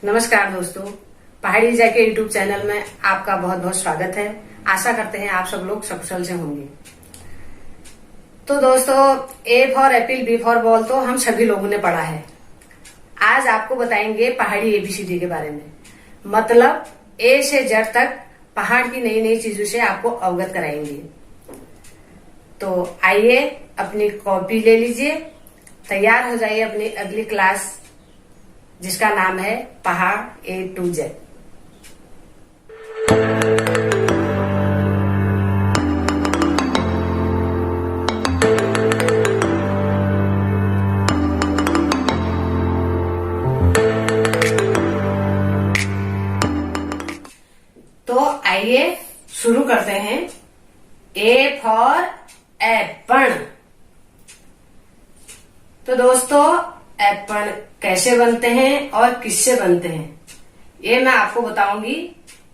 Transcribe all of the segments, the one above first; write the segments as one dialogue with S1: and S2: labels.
S1: नमस्कार दोस्तों, पहाड़ी जाके यूट्यूब चैनल में आपका बहुत बहुत स्वागत है। आशा करते हैं आप सब लोग सकुशल से होंगे। तो दोस्तों, A for apple, B for ball तो हम सभी लोगों ने पढ़ा है। आज आपको बताएंगे पहाड़ी एबीसीडी के बारे में, मतलब ए से जेड तक पहाड़ की नई नई चीजों से आपको अवगत कराएंगे। तो आइए अपनी कॉपी ले लीजिए, तैयार हो जाइए अपनी अगली क्लास जिसका नाम है पहाड़ A to Z। तो आइए शुरू करते हैं। ए फॉर एप्पल। तो दोस्तों, एप्पल कैसे बनते हैं और किससे बनते हैं ये मैं आपको बताऊंगी।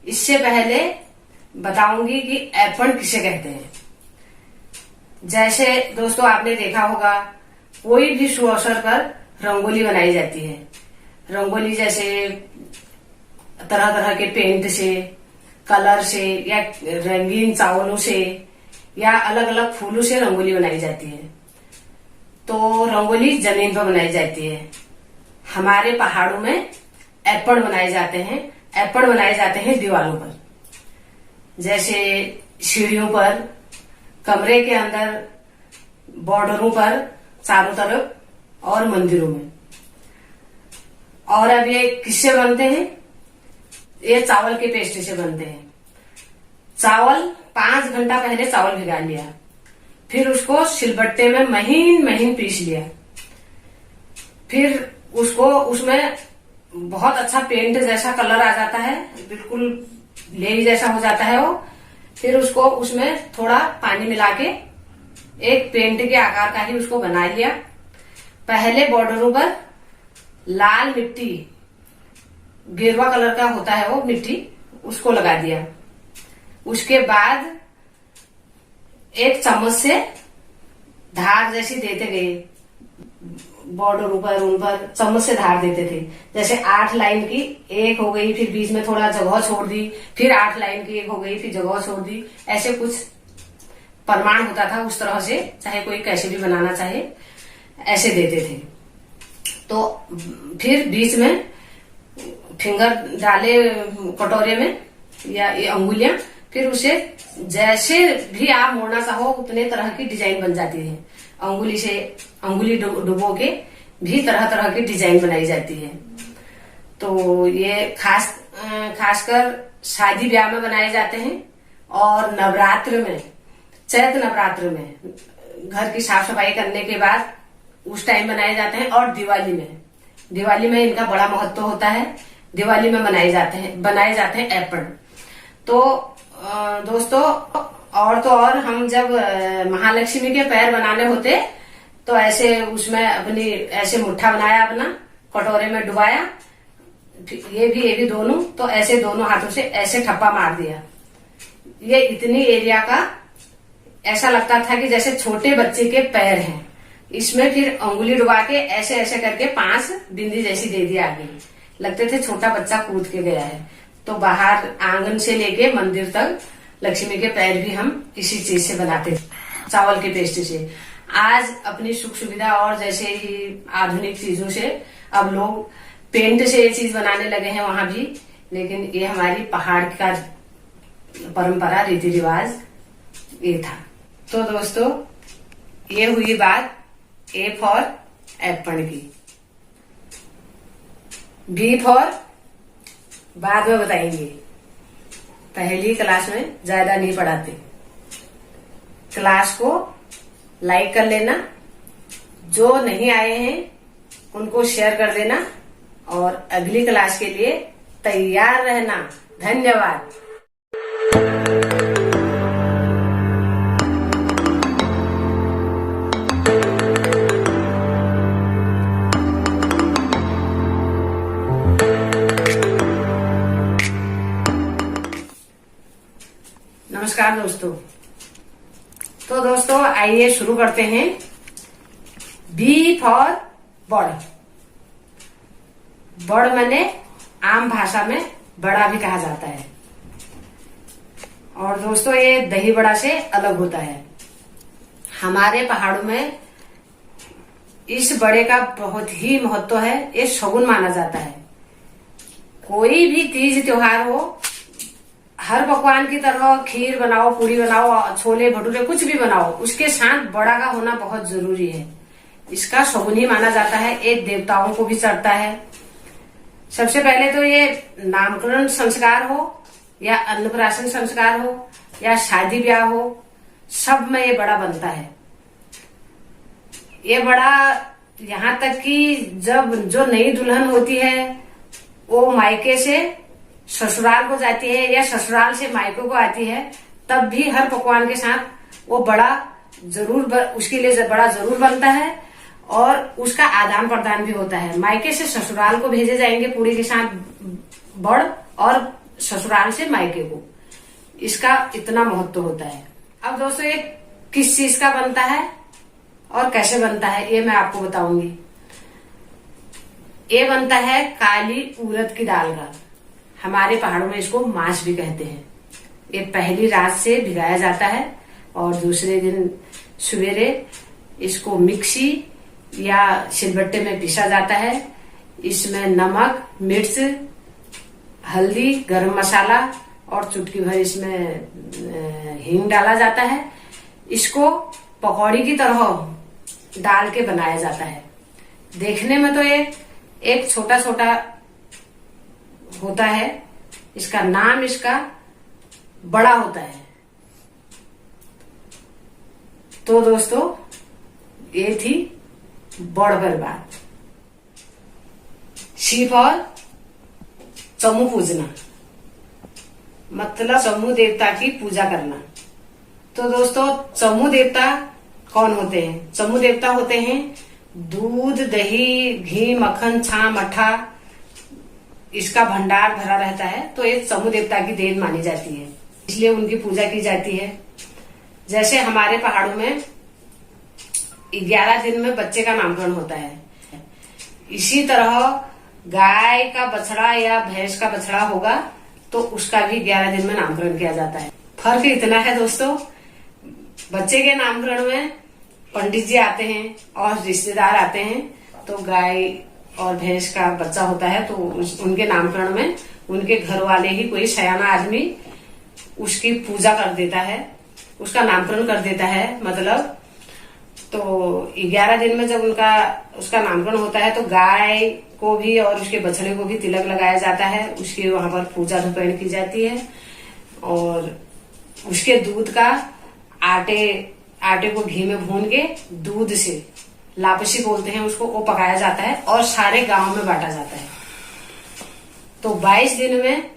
S1: इससे पहले बताऊंगी कि एप्पल किसे कहते हैं। जैसे दोस्तों आपने देखा होगा, कोई भी शुभ अवसर पर रंगोली बनाई जाती है। रंगोली जैसे तरह तरह के पेंट से, कलर से, या रंगीन चावलों से, या अलग अलग फूलों से रंगोली बनाई जाती है। तो रंगोली जमीन पर बनाई जाती है। हमारे पहाड़ों में एप्पल बनाए जाते हैं। एप्पल बनाए जाते हैं दीवारों पर, जैसे सीढ़ियों पर, कमरे के अंदर, बॉर्डरों पर चारों तरफ, और मंदिरों में। और अब ये किससे बनते हैं? ये चावल के पेस्ट से बनते हैं। चावल 5 घंटा पहले चावल भिगा लिया, फिर उसको सिलबट्टे में महीन महीन पीस लिया, फिर उसको उसमें बहुत अच्छा पेंट जैसा कलर आ जाता है, बिल्कुल लेई जैसा हो जाता है वो। फिर उसको उसमें थोड़ा पानी मिला के एक पेंट के आकार का ही उसको बना लिया। पहले बॉर्डरों पर लाल मिट्टी, गेरुआ कलर का होता है वो मिट्टी, उसको लगा दिया। उसके बाद एक चम्मच से धार जैसी देते गए बॉर्डर ऊपर, उन पर चम्मच से धार देते थे। जैसे 8 लाइन की एक हो गई, फिर बीच में थोड़ा जगह छोड़ दी, फिर 8 लाइन की एक हो गई, फिर जगह छोड़ दी। ऐसे कुछ प्रमाण होता था। उस तरह से चाहे कोई कैसे भी बनाना चाहे ऐसे देते थे। तो फिर बीच में फिंगर डाले कटोरे में, या ये अंगुलियां, फिर उसे जैसे भी आप मोड़ना चाहो उतने तरह की डिजाइन बन जाती है। अंगुली से अंगुली डुबो के भी तरह तरह की डिजाइन बनाई जाती है। तो ये खासकर शादी ब्याह में बनाए जाते हैं, और नवरात्र में, चैत्र नवरात्र में घर की साफ सफाई करने के बाद उस टाइम बनाए जाते हैं। और दिवाली में इनका बड़ा महत्व होता है। दिवाली में बनाए जाते हैं एप्पल। तो दोस्तों, और तो और हम जब महालक्ष्मी के पैर बनाने होते तो ऐसे उसमें अपनी ऐसे मुट्ठा बनाया, अपना कटोरे में डुबाया, ये भी दोनों, तो ऐसे दोनों हाथों से ऐसे ठप्पा मार दिया। ये इतनी एरिया का ऐसा लगता था कि जैसे छोटे बच्चे के पैर हैं। इसमें फिर अंगुली डुबा के ऐसे ऐसे करके 5 बिंदी जैसी दे दी आगे, लगते थे छोटा बच्चा कूद के गया है। तो बाहर आंगन से लेके मंदिर तक लक्ष्मी के पैर भी हम इसी चीज से बनाते थे, चावल के पेस्ट से। आज अपनी सुख सुविधा और जैसे ही आधुनिक चीजों से अब लोग पेंट से ये चीज बनाने लगे हैं वहां भी, लेकिन ये हमारी पहाड़ का परंपरा, रीति रिवाज ये था। तो दोस्तों, ये हुई बात ए फॉर एप्पल की। बी फॉर बाद में बताएंगे, पहली क्लास में ज्यादा नहीं पढ़ाते। क्लास को लाइक कर लेना, जो नहीं आए हैं उनको शेयर कर देना, और अगली क्लास के लिए तैयार रहना। धन्यवाद। नमस्कार दोस्तों। तो दोस्तों आइए शुरू करते हैं। बी फॉर बड़। बड़ माने आम भाषा में बड़ा भी कहा जाता है। और दोस्तों ये दही बड़ा से अलग होता है। हमारे पहाड़ों में इस बड़े का बहुत ही महत्व है। ये शगुन माना जाता है। कोई भी तीज त्योहार हो, हर पकवान की तरह खीर बनाओ, पूरी बनाओ, छोले भटूरे कुछ भी बनाओ, उसके साथ बड़ा का होना बहुत जरूरी है। इसका शगुन ही माना जाता है। ये देवताओं को भी चढ़ता है। सबसे पहले तो ये नामकरण संस्कार हो या अन्नप्राशन संस्कार हो या शादी ब्याह हो, सब में ये बड़ा बनता है। ये बड़ा यहाँ तक कि जब जो नई दुल्हन होती है वो मायके से ससुराल को जाती है या ससुराल से मायके को आती है, तब भी हर पकवान के साथ वो बड़ा जरूर उसके लिए बड़ा जरूर बनता है। और उसका आदान प्रदान भी होता है। मायके से ससुराल को भेजे जाएंगे पूरी के साथ बड़, और ससुराल से मायके को। इसका इतना महत्व होता है। अब दोस्तों ये किस चीज का बनता है और कैसे बनता है ये मैं आपको बताऊंगी। ये बनता है काली उड़द की दाल का। हमारे पहाड़ों में इसको माश भी कहते हैं। ये पहली रात से भिगाया जाता है और दूसरे दिन सवेरे इसको मिक्सी या सिलबट्टे में पीसा जाता है। इसमें नमक, मिर्च, हल्दी, गरम मसाला और चुटकी भर इसमें हींग डाला जाता है। इसको पकौड़ी की तरह डाल के बनाया जाता है। देखने में तो ये एक छोटा छोटा होता है, इसका नाम इसका बड़ा होता है। तो दोस्तों ये थी बड़बर बात। शिव और चमू पूजना मतलब चमू देवता की पूजा करना। तो दोस्तों चमू देवता कौन होते हैं? चमू देवता होते हैं दूध, दही, घी, मक्खन, छाछ, मट्ठा, इसका भंडार भरा रहता है। तो ये चमू देवता की देन मानी जाती है, इसलिए उनकी पूजा की जाती है। जैसे हमारे पहाड़ों में 11 दिन में बच्चे का नामकरण होता है, इसी तरह गाय का बछड़ा या भैंस का बछड़ा होगा तो उसका भी 11 दिन में नामकरण किया जाता है। फर्क इतना है दोस्तों, बच्चे के नामकरण में पंडित जी आते हैं और रिश्तेदार आते हैं। तो गाय और भैंस का बच्चा होता है तो उनके नामकरण में उनके घर वाले ही कोई सयाना आदमी उसकी पूजा कर देता है, उसका नामकरण कर देता है। मतलब तो 11 दिन में जब उसका नामकरण होता है तो गाय को भी और उसके बछड़े को भी तिलक लगाया जाता है। उसकी वहां पर पूजा धुपैण की जाती है और उसके दूध का आटे को घी में भून के दूध से, लापसी बोलते हैं उसको, वो पकाया जाता है और सारे गांव में बांटा जाता है। तो 22 दिन में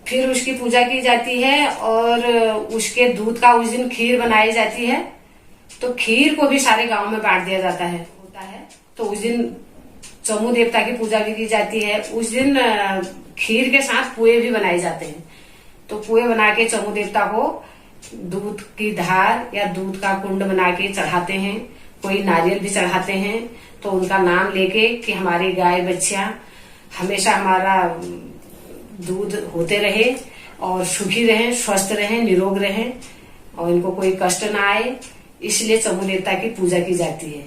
S1: फिर उसकी पूजा की जाती है और उसके दूध का उस दिन खीर बनाई जाती है। तो खीर को भी सारे गांव में बांट दिया जाता है होता है। तो उस दिन चमू देवता की पूजा भी की जाती है। उस दिन खीर के साथ पुए भी बनाए जाते हैं। तो पुए बना के चमू देवता को दूध की धार या दूध का कुंड बना के चढ़ाते हैं। कोई नारियल भी चढ़ाते हैं। तो उनका नाम लेके कि हमारी गाय बच्चियां हमेशा हमारा दूध होते रहे और सुखी रहें, स्वस्थ रहें, निरोग रहें और इनको कोई कष्ट ना आए, इसलिए चमू देवता की पूजा की जाती है।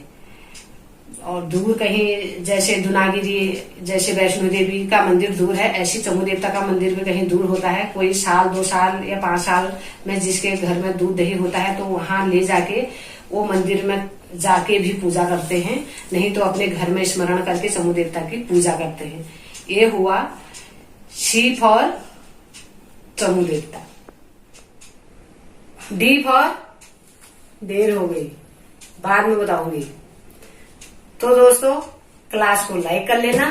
S1: और दूर कहीं जैसे दुनागिरी, जैसे वैष्णो देवी का मंदिर दूर है, ऐसी चमू देवता का मंदिर भी कहीं दूर होता है। कोई साल 2 साल या 5 साल में जिसके घर में दूध दही होता है तो वहां ले जाके वो मंदिर में जाके भी पूजा करते हैं। नहीं तो अपने घर में स्मरण करके चमू देवता की पूजा करते हैं। ये हुआ शिव और चमू देवता। डी फॉर देर हो गई, बाद में बताऊंगी। तो दोस्तों क्लास को लाइक कर लेना,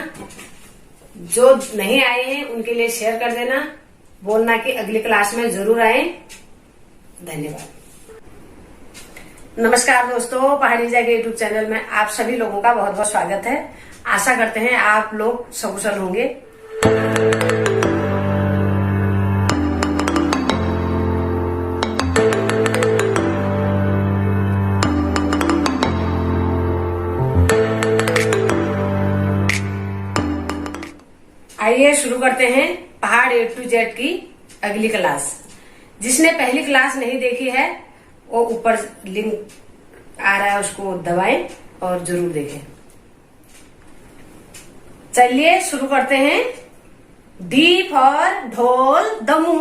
S1: जो नहीं आए हैं उनके लिए शेयर कर देना, बोलना कि अगली क्लास में जरूर आए। धन्यवाद। नमस्कार दोस्तों, पहाड़ी जगह यूट्यूब चैनल में आप सभी लोगों का बहुत बहुत स्वागत है। आशा करते हैं आप लोग सकुशल होंगे। आइए शुरू करते हैं पहाड़ A to Z की अगली क्लास। जिसने पहली क्लास नहीं देखी है वो ऊपर लिंक आ रहा है, उसको दबाएं और जरूर देखें। चलिए शुरू करते हैं। डी फॉर ढोल दमू।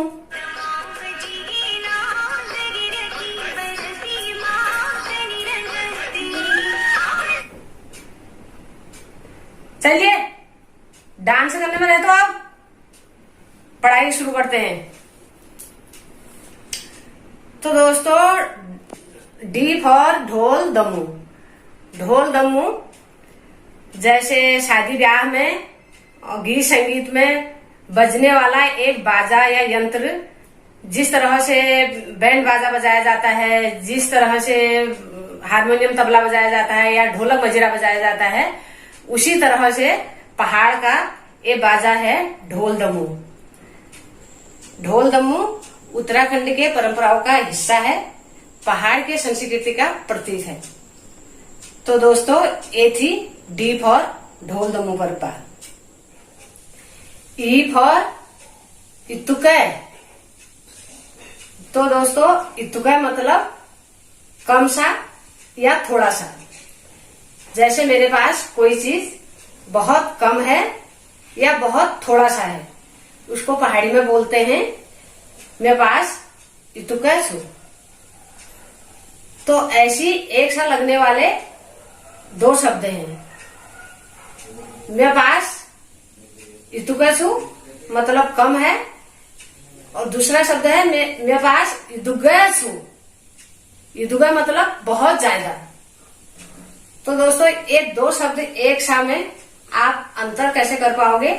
S1: चलिए डांस करने में रहते हो, अब पढ़ाई शुरू करते हैं। तो दोस्तों डी फॉर ढोल दमू। ढोल दमू जैसे शादी ब्याह में और गीत संगीत में बजने वाला एक बाजा या यंत्र, जिस तरह से बैंड बाजा बजाया जाता है, जिस तरह से हारमोनियम तबला बजाया जाता है या ढोलक मजीरा बजाया जाता है, उसी तरह से पहाड़ का ये बाजा है ढोल दमू। ढोल दमू उत्तराखंड के परंपराओं का हिस्सा है, पहाड़ के संस्कृति का प्रतीक है। तो दोस्तों ये थी डी फॉर ढोल दमू पर पार। E for इतुकै। तो दोस्तों इतुकै मतलब कम सा या थोड़ा सा। जैसे मेरे पास कोई चीज बहुत कम है या बहुत थोड़ा सा है, उसको पहाड़ी में बोलते हैं मेरे पास इतुकै छू। तो ऐसी एक सा लगने वाले दो शब्द हैं। मेरे पास इतुकै छू मतलब कम है, और दूसरा शब्द है मेरे पास इदुगै छू। इदुगै मतलब बहुत ज्यादा। तो दोस्तों ये दो शब्द एक सा में आप अंतर कैसे कर पाओगे,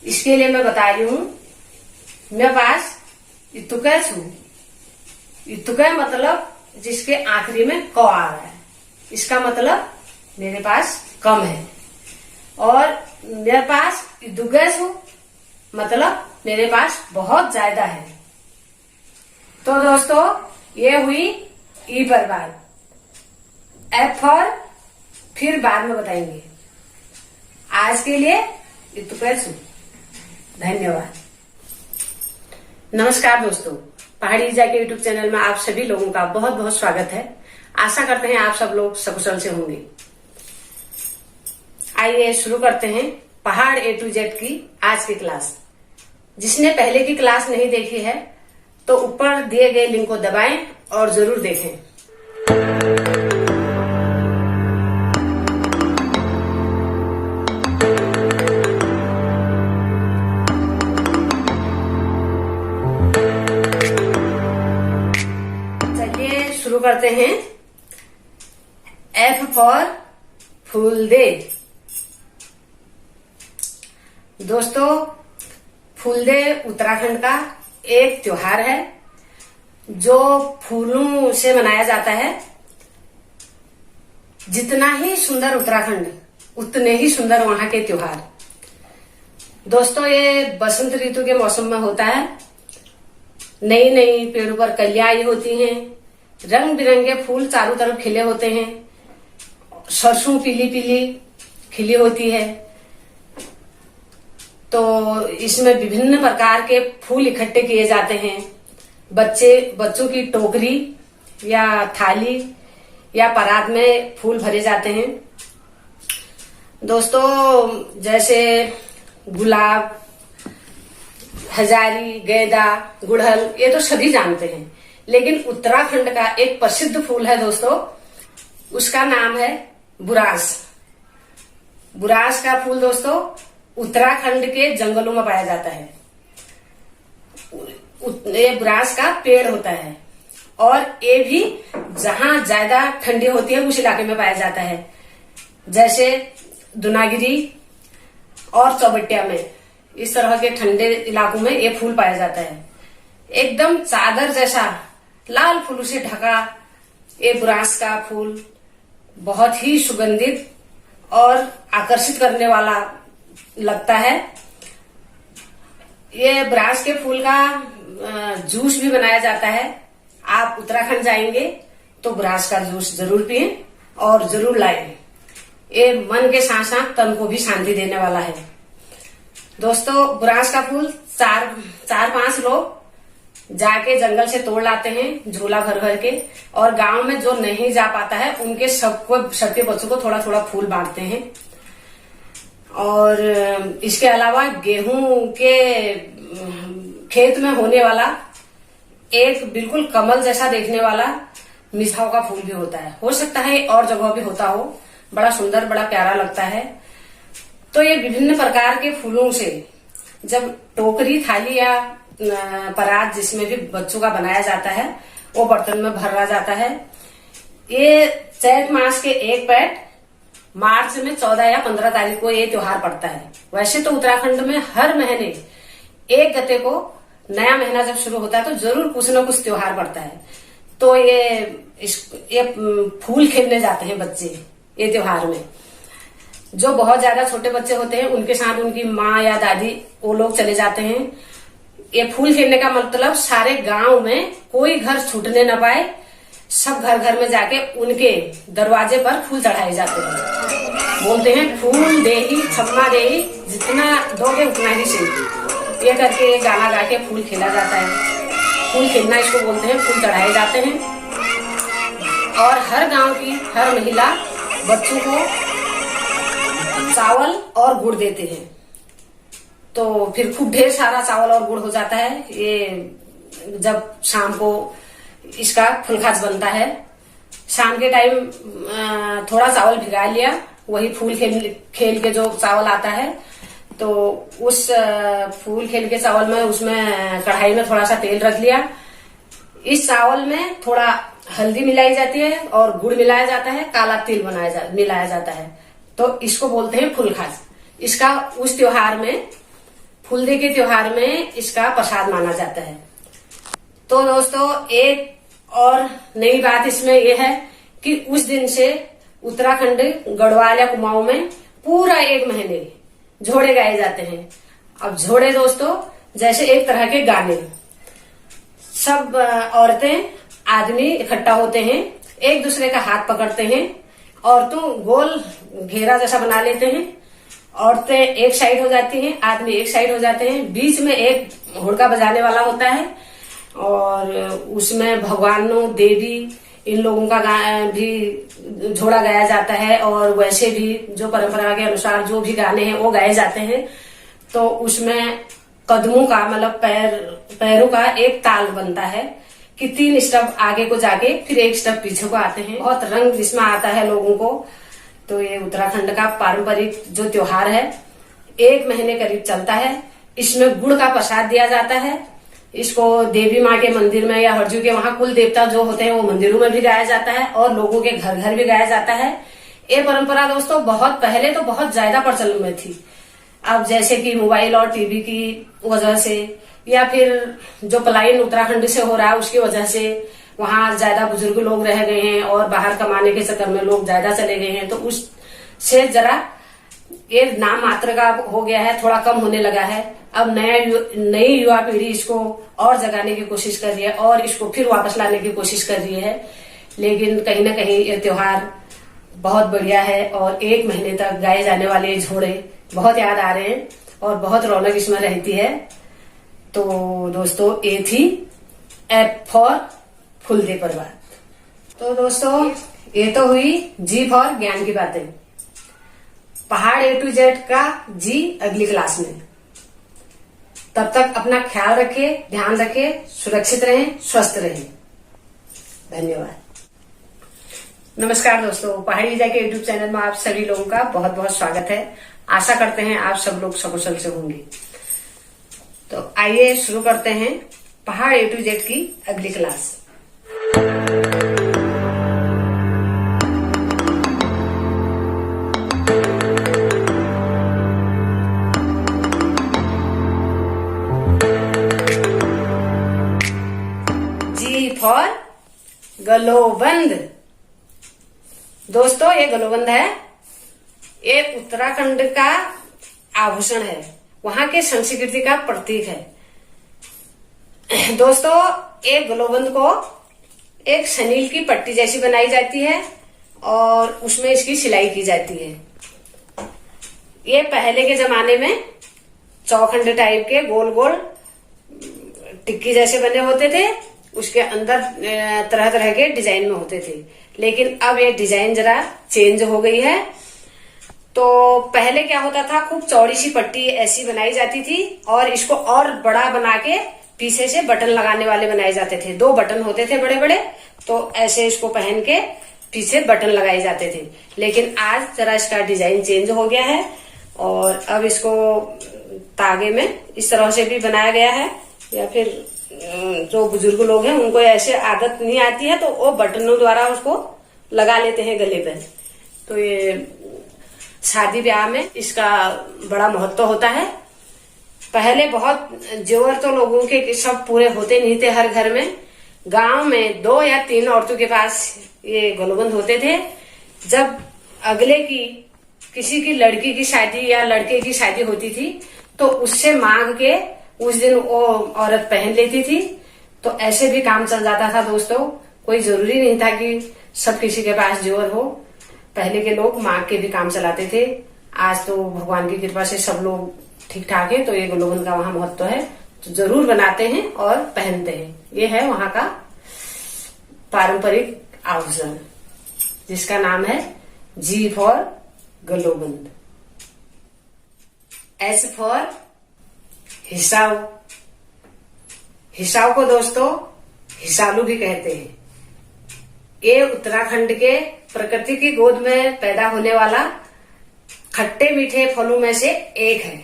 S1: इसके लिए मैं बता रही हूं। मेरे पास इतुकै छू। इतुकै मतलब जिसके आखिरी में क आ रहा है, इसका मतलब मेरे पास कम है। और मेरे पास इदुगै छू मतलब मेरे पास बहुत ज्यादा है। तो दोस्तों ये हुई ई पर बात। एफ फॉर फिर बाद में बताएंगे। आज के लिए इतुकै छू। धन्यवाद। नमस्कार दोस्तों, पहाड़ी ईजा के यूट्यूब चैनल में आप सभी लोगों का बहुत बहुत स्वागत है। आशा करते हैं आप सब लोग सकुशल से होंगे। आइए शुरू करते हैं पहाड़ A to Z की आज की क्लास। जिसने पहले की क्लास नहीं देखी है तो ऊपर दिए गए लिंक को दबाएं और जरूर देखें। चलिए शुरू करते हैं। F for Phooldei. दोस्तों फूलदे उत्तराखंड का एक त्योहार है जो फूलों से मनाया जाता है। जितना ही सुंदर उत्तराखंड उतने ही सुंदर वहां के त्योहार। दोस्तों ये बसंत ऋतु के मौसम में होता है। नई नई पेड़ों पर कलियां आई होती हैं, रंग बिरंगे फूल चारों तरफ खिले होते हैं, सरसों पीली पीली खिली होती है। तो इसमें विभिन्न प्रकार के फूल इकट्ठे किए जाते हैं। बच्चों की टोकरी या थाली या परात में फूल भरे जाते हैं। दोस्तों जैसे गुलाब, हजारी, गेंदा, गुड़हल, ये तो सभी जानते हैं। लेकिन उत्तराखंड का एक प्रसिद्ध फूल है दोस्तों, उसका नाम है बुरांस। बुरांस का फूल दोस्तों उत्तराखंड के जंगलों में पाया जाता है। ये बुरांस का पेड़ होता है और ये भी जहां ज्यादा ठंडी होती है उस इलाके में पाया जाता है। जैसे दुनागिरी और चौबटिया में, इस तरह के ठंडे इलाकों में ये फूल पाया जाता है। एकदम चादर जैसा लाल फूलों से ढका ये बुरांस का फूल बहुत ही सुगंधित और आकर्षित करने वाला लगता है। ये बुरांस के फूल का जूस भी बनाया जाता है। आप उत्तराखंड जाएंगे तो बुरांस का जूस जरूर पिए और जरूर लाएं। ये मन के साथ साथ तन को भी शांति देने वाला है। दोस्तों बुरांस का फूल चार पांच लोग जाके जंगल से तोड़ लाते हैं झोला भर भर के, और गांव में जो नहीं जा पाता है उनके सबके बच्चों को थोड़ा थोड़ा फूल बांटते हैं। और इसके अलावा गेहूं के खेत में होने वाला एक बिल्कुल कमल जैसा देखने वाला मिसाओ का फूल भी होता है। हो सकता है और जगह भी होता हो, बड़ा सुंदर बड़ा प्यारा लगता है। तो ये विभिन्न प्रकार के फूलों से जब टोकरी थाली या परात जिसमें भी बच्चों का बनाया जाता है वो बर्तन में भरा जाता है। ये चैत मास के एक पैट मार्च में 14 या 15 तारीख को ये त्योहार पड़ता है। वैसे तो उत्तराखंड में हर महीने 1 गते को नया महीना जब शुरू होता है तो जरूर कुछ न कुछ त्योहार पड़ता है। तो ये फूल खेलने जाते हैं बच्चे ये त्योहार में। जो बहुत ज्यादा छोटे बच्चे होते हैं उनके साथ उनकी माँ या दादी वो लोग चले जाते हैं। ये फूल खेलने का मतलब सारे गांव में कोई घर छूटने न पाए, सब घर घर में जाके उनके दरवाजे पर फूल चढ़ाए जाते हैं। बोलते हैं फूल देही छम्मा देही, जितना दोगे उतना ही सही। ये करके गाना गा के फूल खेला जाता है। फूल खेलना इसको बोलते हैं, फूल चढ़ाए जाते हैं। और हर गांव की हर महिला बच्चों को चावल और गुड़ देते हैं। तो फिर खूब ढेर सारा चावल और गुड़ हो जाता है। ये जब शाम को इसका फुलखाज बनता है, शाम के टाइम थोड़ा चावल भिगा लिया, वही फूल खेल के जो चावल आता है, तो उस फूल खेल के चावल में उसमें कढ़ाई में थोड़ा सा तेल रख लिया। इस चावल में थोड़ा हल्दी मिलाई जाती है और गुड़ मिलाया जाता है, काला तिल मिलाया जाता है। तो इसको बोलते हैं फुलखाज। इसका उस त्योहार में, फूलदे के त्योहार में इसका प्रसाद माना जाता है। तो दोस्तों एक और नई बात इसमें यह है कि उस दिन से उत्तराखंड गढ़वाल या कुमाऊं में पूरा 1 महीने झोड़े गाए जाते हैं। अब झोड़े दोस्तों जैसे एक तरह के गाने, सब औरतें आदमी इकट्ठा होते हैं, एक दूसरे का हाथ पकड़ते हैं, औरतों गोल घेरा जैसा बना लेते हैं, औरतें एक साइड हो जाती हैं, आदमी एक साइड हो जाते हैं, बीच में एक हुड़का बजाने वाला होता है और उसमें भगवानों देवी इन लोगों का भी झोड़ा गाया जाता है। और वैसे भी जो परंपरा के अनुसार जो भी गाने हैं वो गाए जाते हैं। तो उसमें कदमों का मतलब पैरों का एक ताल बनता है कि 3 स्टेप आगे को जाके फिर 1 स्टेप पीछे को आते हैं। बहुत रंग जिसमें आता है लोगों को। तो ये उत्तराखंड का पारंपरिक जो त्योहार है 1 महीने करीब चलता है। इसमें गुड़ का प्रसाद दिया जाता है। इसको देवी माँ के मंदिर में या हरजू के वहां कुल देवता जो होते हैं वो मंदिरों में भी गाया जाता है और लोगों के घर घर भी गाया जाता है। ये परंपरा दोस्तों बहुत पहले तो बहुत ज्यादा प्रचलन में थी। अब जैसे कि मोबाइल और टीवी की वजह से या फिर जो पलायन उत्तराखंड से हो रहा है उसकी वजह से वहां ज्यादा बुजुर्ग लोग रह गए हैं और बाहर कमाने के चक्कर में लोग ज्यादा चले गए हैं। तो उससे जरा ये नाम मात्र का हो गया है, थोड़ा कम होने लगा है। अब नई युवा पीढ़ी इसको और जगाने की कोशिश कर रही है और इसको फिर वापस लाने की कोशिश कर रही है। लेकिन कहीं ना कहीं ये त्योहार बहुत बढ़िया है और 1 महीने तक गाए जाने वाले झोड़े बहुत याद आ रहे हैं और बहुत रौनक इसमें रहती है। तो दोस्तों ये थी एप फॉर फूलदे पर बात। तो दोस्तों ये तो हुई जी फॉर ज्ञान की बातें। पहाड़ A to Z का जी अगली क्लास में। तब तक अपना ख्याल रखिए, ध्यान रखिए, सुरक्षित रहें, स्वस्थ रहें। धन्यवाद। नमस्कार दोस्तों, पहाड़ी विजय के यूट्यूब चैनल में आप सभी लोगों का बहुत बहुत स्वागत है। आशा करते हैं आप सब लोग सकुशल से होंगे। तो आइए शुरू करते हैं पहाड़ A to Z की अगली क्लास। फॉर गलोबंद। दोस्तों ये गलोबंद है, ये उत्तराखंड का आभूषण है, वहां के संस्कृति का प्रतीक है। दोस्तों एक गलोबंद को एक सनील की पट्टी जैसी बनाई जाती है और उसमें इसकी सिलाई की जाती है। ये पहले के जमाने में चौखंड टाइप के गोल गोल टिक्की जैसे बने होते थे, उसके अंदर तरह तरह के डिजाइन में होते थे। लेकिन अब ये डिजाइन जरा चेंज हो गई है। तो पहले क्या होता था, खूब चौड़ी सी पट्टी ऐसी बनाई जाती थी और इसको और बड़ा बना के पीछे से बटन लगाने वाले बनाए जाते थे। 2 बटन होते थे बड़े बड़े, तो ऐसे इसको पहन के पीछे बटन लगाए जाते थे। लेकिन आज जरा इसका डिजाइन चेंज हो गया है और अब इसको तागे में इस तरह से भी बनाया गया है, या फिर जो बुजुर्ग लोग हैं उनको ऐसे आदत नहीं आती है तो वो बटनों द्वारा उसको लगा लेते हैं गले पर। तो ये शादी ब्याह में इसका बड़ा महत्व होता है। पहले बहुत जेवर तो लोगों के सब पूरे होते नहीं थे हर घर में। गांव में 2 या 3 औरतों के पास ये गलबंद होते थे। जब अगले की किसी की लड़की की शादी या लड़के की शादी होती थी तो उससे मांग के उस दिन वो औरत पहन लेती थी। तो ऐसे भी काम चल जाता था दोस्तों। कोई जरूरी नहीं था कि सब किसी के पास जेवर हो। पहले के लोग मांग के भी काम चलाते थे। आज तो भगवान की कृपा से सब लोग ठीक ठाक है, तो ये गलबंद का वहां महत्व है, तो जरूर बनाते हैं और पहनते हैं। ये है वहां का पारंपरिक आभूषण जिसका नाम है जी फॉर गलोबंद, एस फॉर हिसाव। हिसाव को दोस्तों हिसालू भी कहते हैं। ये उत्तराखंड के प्रकृति की गोद में पैदा होने वाला खट्टे मीठे फलों में से एक है।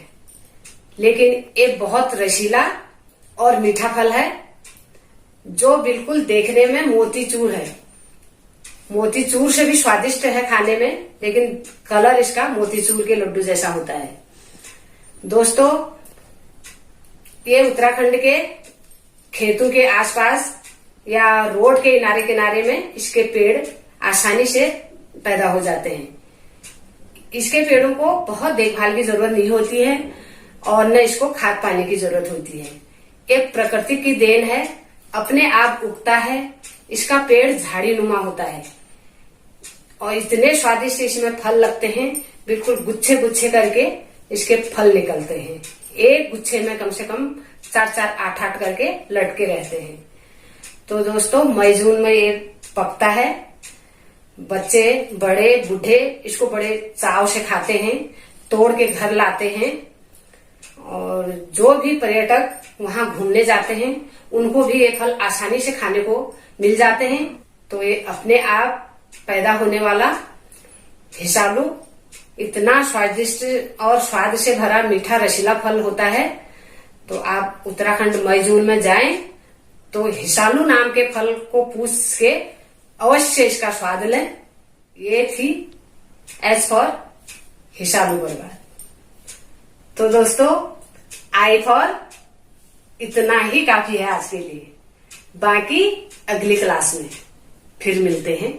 S1: लेकिन ये बहुत रसीला और मीठा फल है जो बिल्कुल देखने में मोतीचूर है। मोतीचूर से भी स्वादिष्ट है खाने में, लेकिन कलर इसका मोतीचूर के लड्डू जैसा होता है। दोस्तों ये उत्तराखंड के खेतों के आसपास या रोड के किनारे किनारे में इसके पेड़ आसानी से पैदा हो जाते हैं। इसके पेड़ों को बहुत देखभाल की जरूरत नहीं होती है और न इसको खाद पानी की जरूरत होती है। एक प्रकृति की देन है, अपने आप उगता है। इसका पेड़ झाड़ी नुमा होता है और इतने स्वादिष्ट इसमें फल लगते हैं, बिल्कुल गुच्छे गुच्छे करके इसके फल निकलते हैं। एक गुच्छे में कम से कम 4-4, 8-8 करके लटके रहते हैं। तो दोस्तों मई जून में ये पकता है। बच्चे बड़े बूढ़े इसको बड़े चाव से खाते हैं, तोड़ के घर लाते हैं। और जो भी पर्यटक वहां घूमने जाते हैं उनको भी ये फल आसानी से खाने को मिल जाते हैं। तो ये अपने आप पैदा होने वाला हिसालू इतना स्वादिष्ट और स्वाद से भरा मीठा रसीला फल होता है। तो आप उत्तराखंड मई जून में जाएं तो हिसालू नाम के फल को पूछ के अवश्य इसका स्वाद लें। ये थी एज फॉर हिसालू परिवार। तो दोस्तों आई फॉर इतना ही काफी है आज के लिए। बाकी अगली क्लास में फिर मिलते हैं।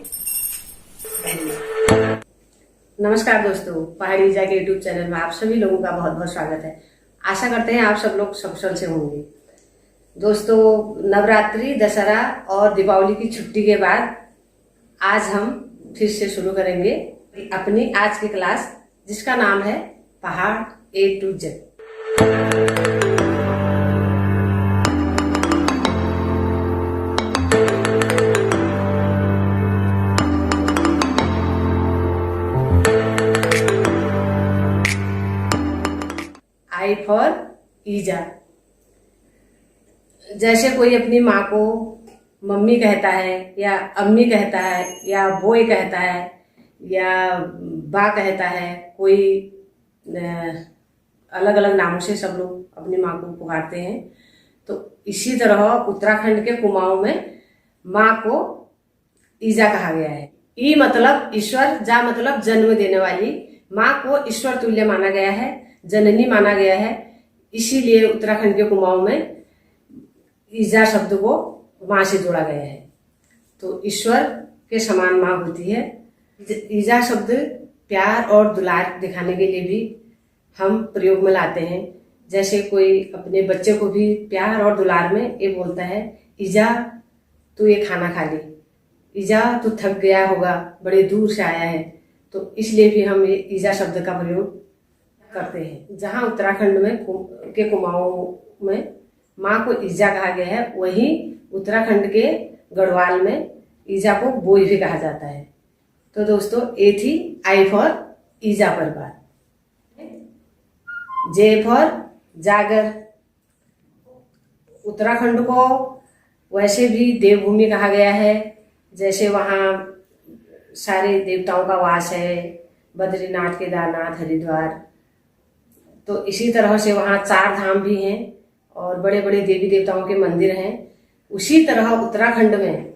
S1: धन्यवाद। नमस्कार दोस्तों, पहाड़ी ईजा के यूट्यूब चैनल में आप सभी लोगों का बहुत बहुत स्वागत है। आशा करते हैं आप सब लोग सकुशल से होंगे। दोस्तों नवरात्रि, दशहरा और दीपावली की छुट्टी के बाद आज हम फिर से शुरू करेंगे अपनी आज की क्लास, जिसका नाम है पहाड़ A to Z। I for ईजा। जैसे कोई अपनी माँ को मम्मी कहता है या अम्मी कहता है या बोई कहता है या बा कहता है, कोई अलग अलग नामों से सब लोग अपनी माँ को पुकारते हैं। तो इसी तरह उत्तराखंड के कुमाऊं में माँ को ईजा कहा गया है। ई मतलब ईश्वर, जा मतलब जन्म देने वाली। माँ को ईश्वर तुल्य माना गया है, जननी माना गया है। इसीलिए उत्तराखंड के कुमाऊं में ईजा शब्द को माँ से जोड़ा गया है। तो ईश्वर के समान माँ होती है। ईजा शब्द प्यार और दुलार दिखाने के लिए भी हम प्रयोग में लाते हैं। जैसे कोई अपने बच्चे को भी प्यार और दुलार में ये बोलता है, ईजा तू ये खाना खा ले, ईजा तू थक गया होगा, बड़े दूर से आया है। तो इसलिए भी हम ये ईजा शब्द का प्रयोग करते हैं। जहाँ उत्तराखंड में के कुमाऊं में माँ को ईजा कहा गया है, वही उत्तराखंड के गढ़वाल में ईजा को बोई भी कहा जाता है। तो दोस्तों, ये थी आई फॉर ईजा पर बात। जे फॉर जागर। उत्तराखंड को वैसे भी देवभूमि कहा गया है, जैसे वहाँ सारे देवताओं का वास है, बद्रीनाथ, केदारनाथ, हरिद्वार। तो इसी तरह से वहाँ 4 धाम भी हैं और बड़े बड़े देवी देवताओं के मंदिर हैं। उसी तरह उत्तराखंड में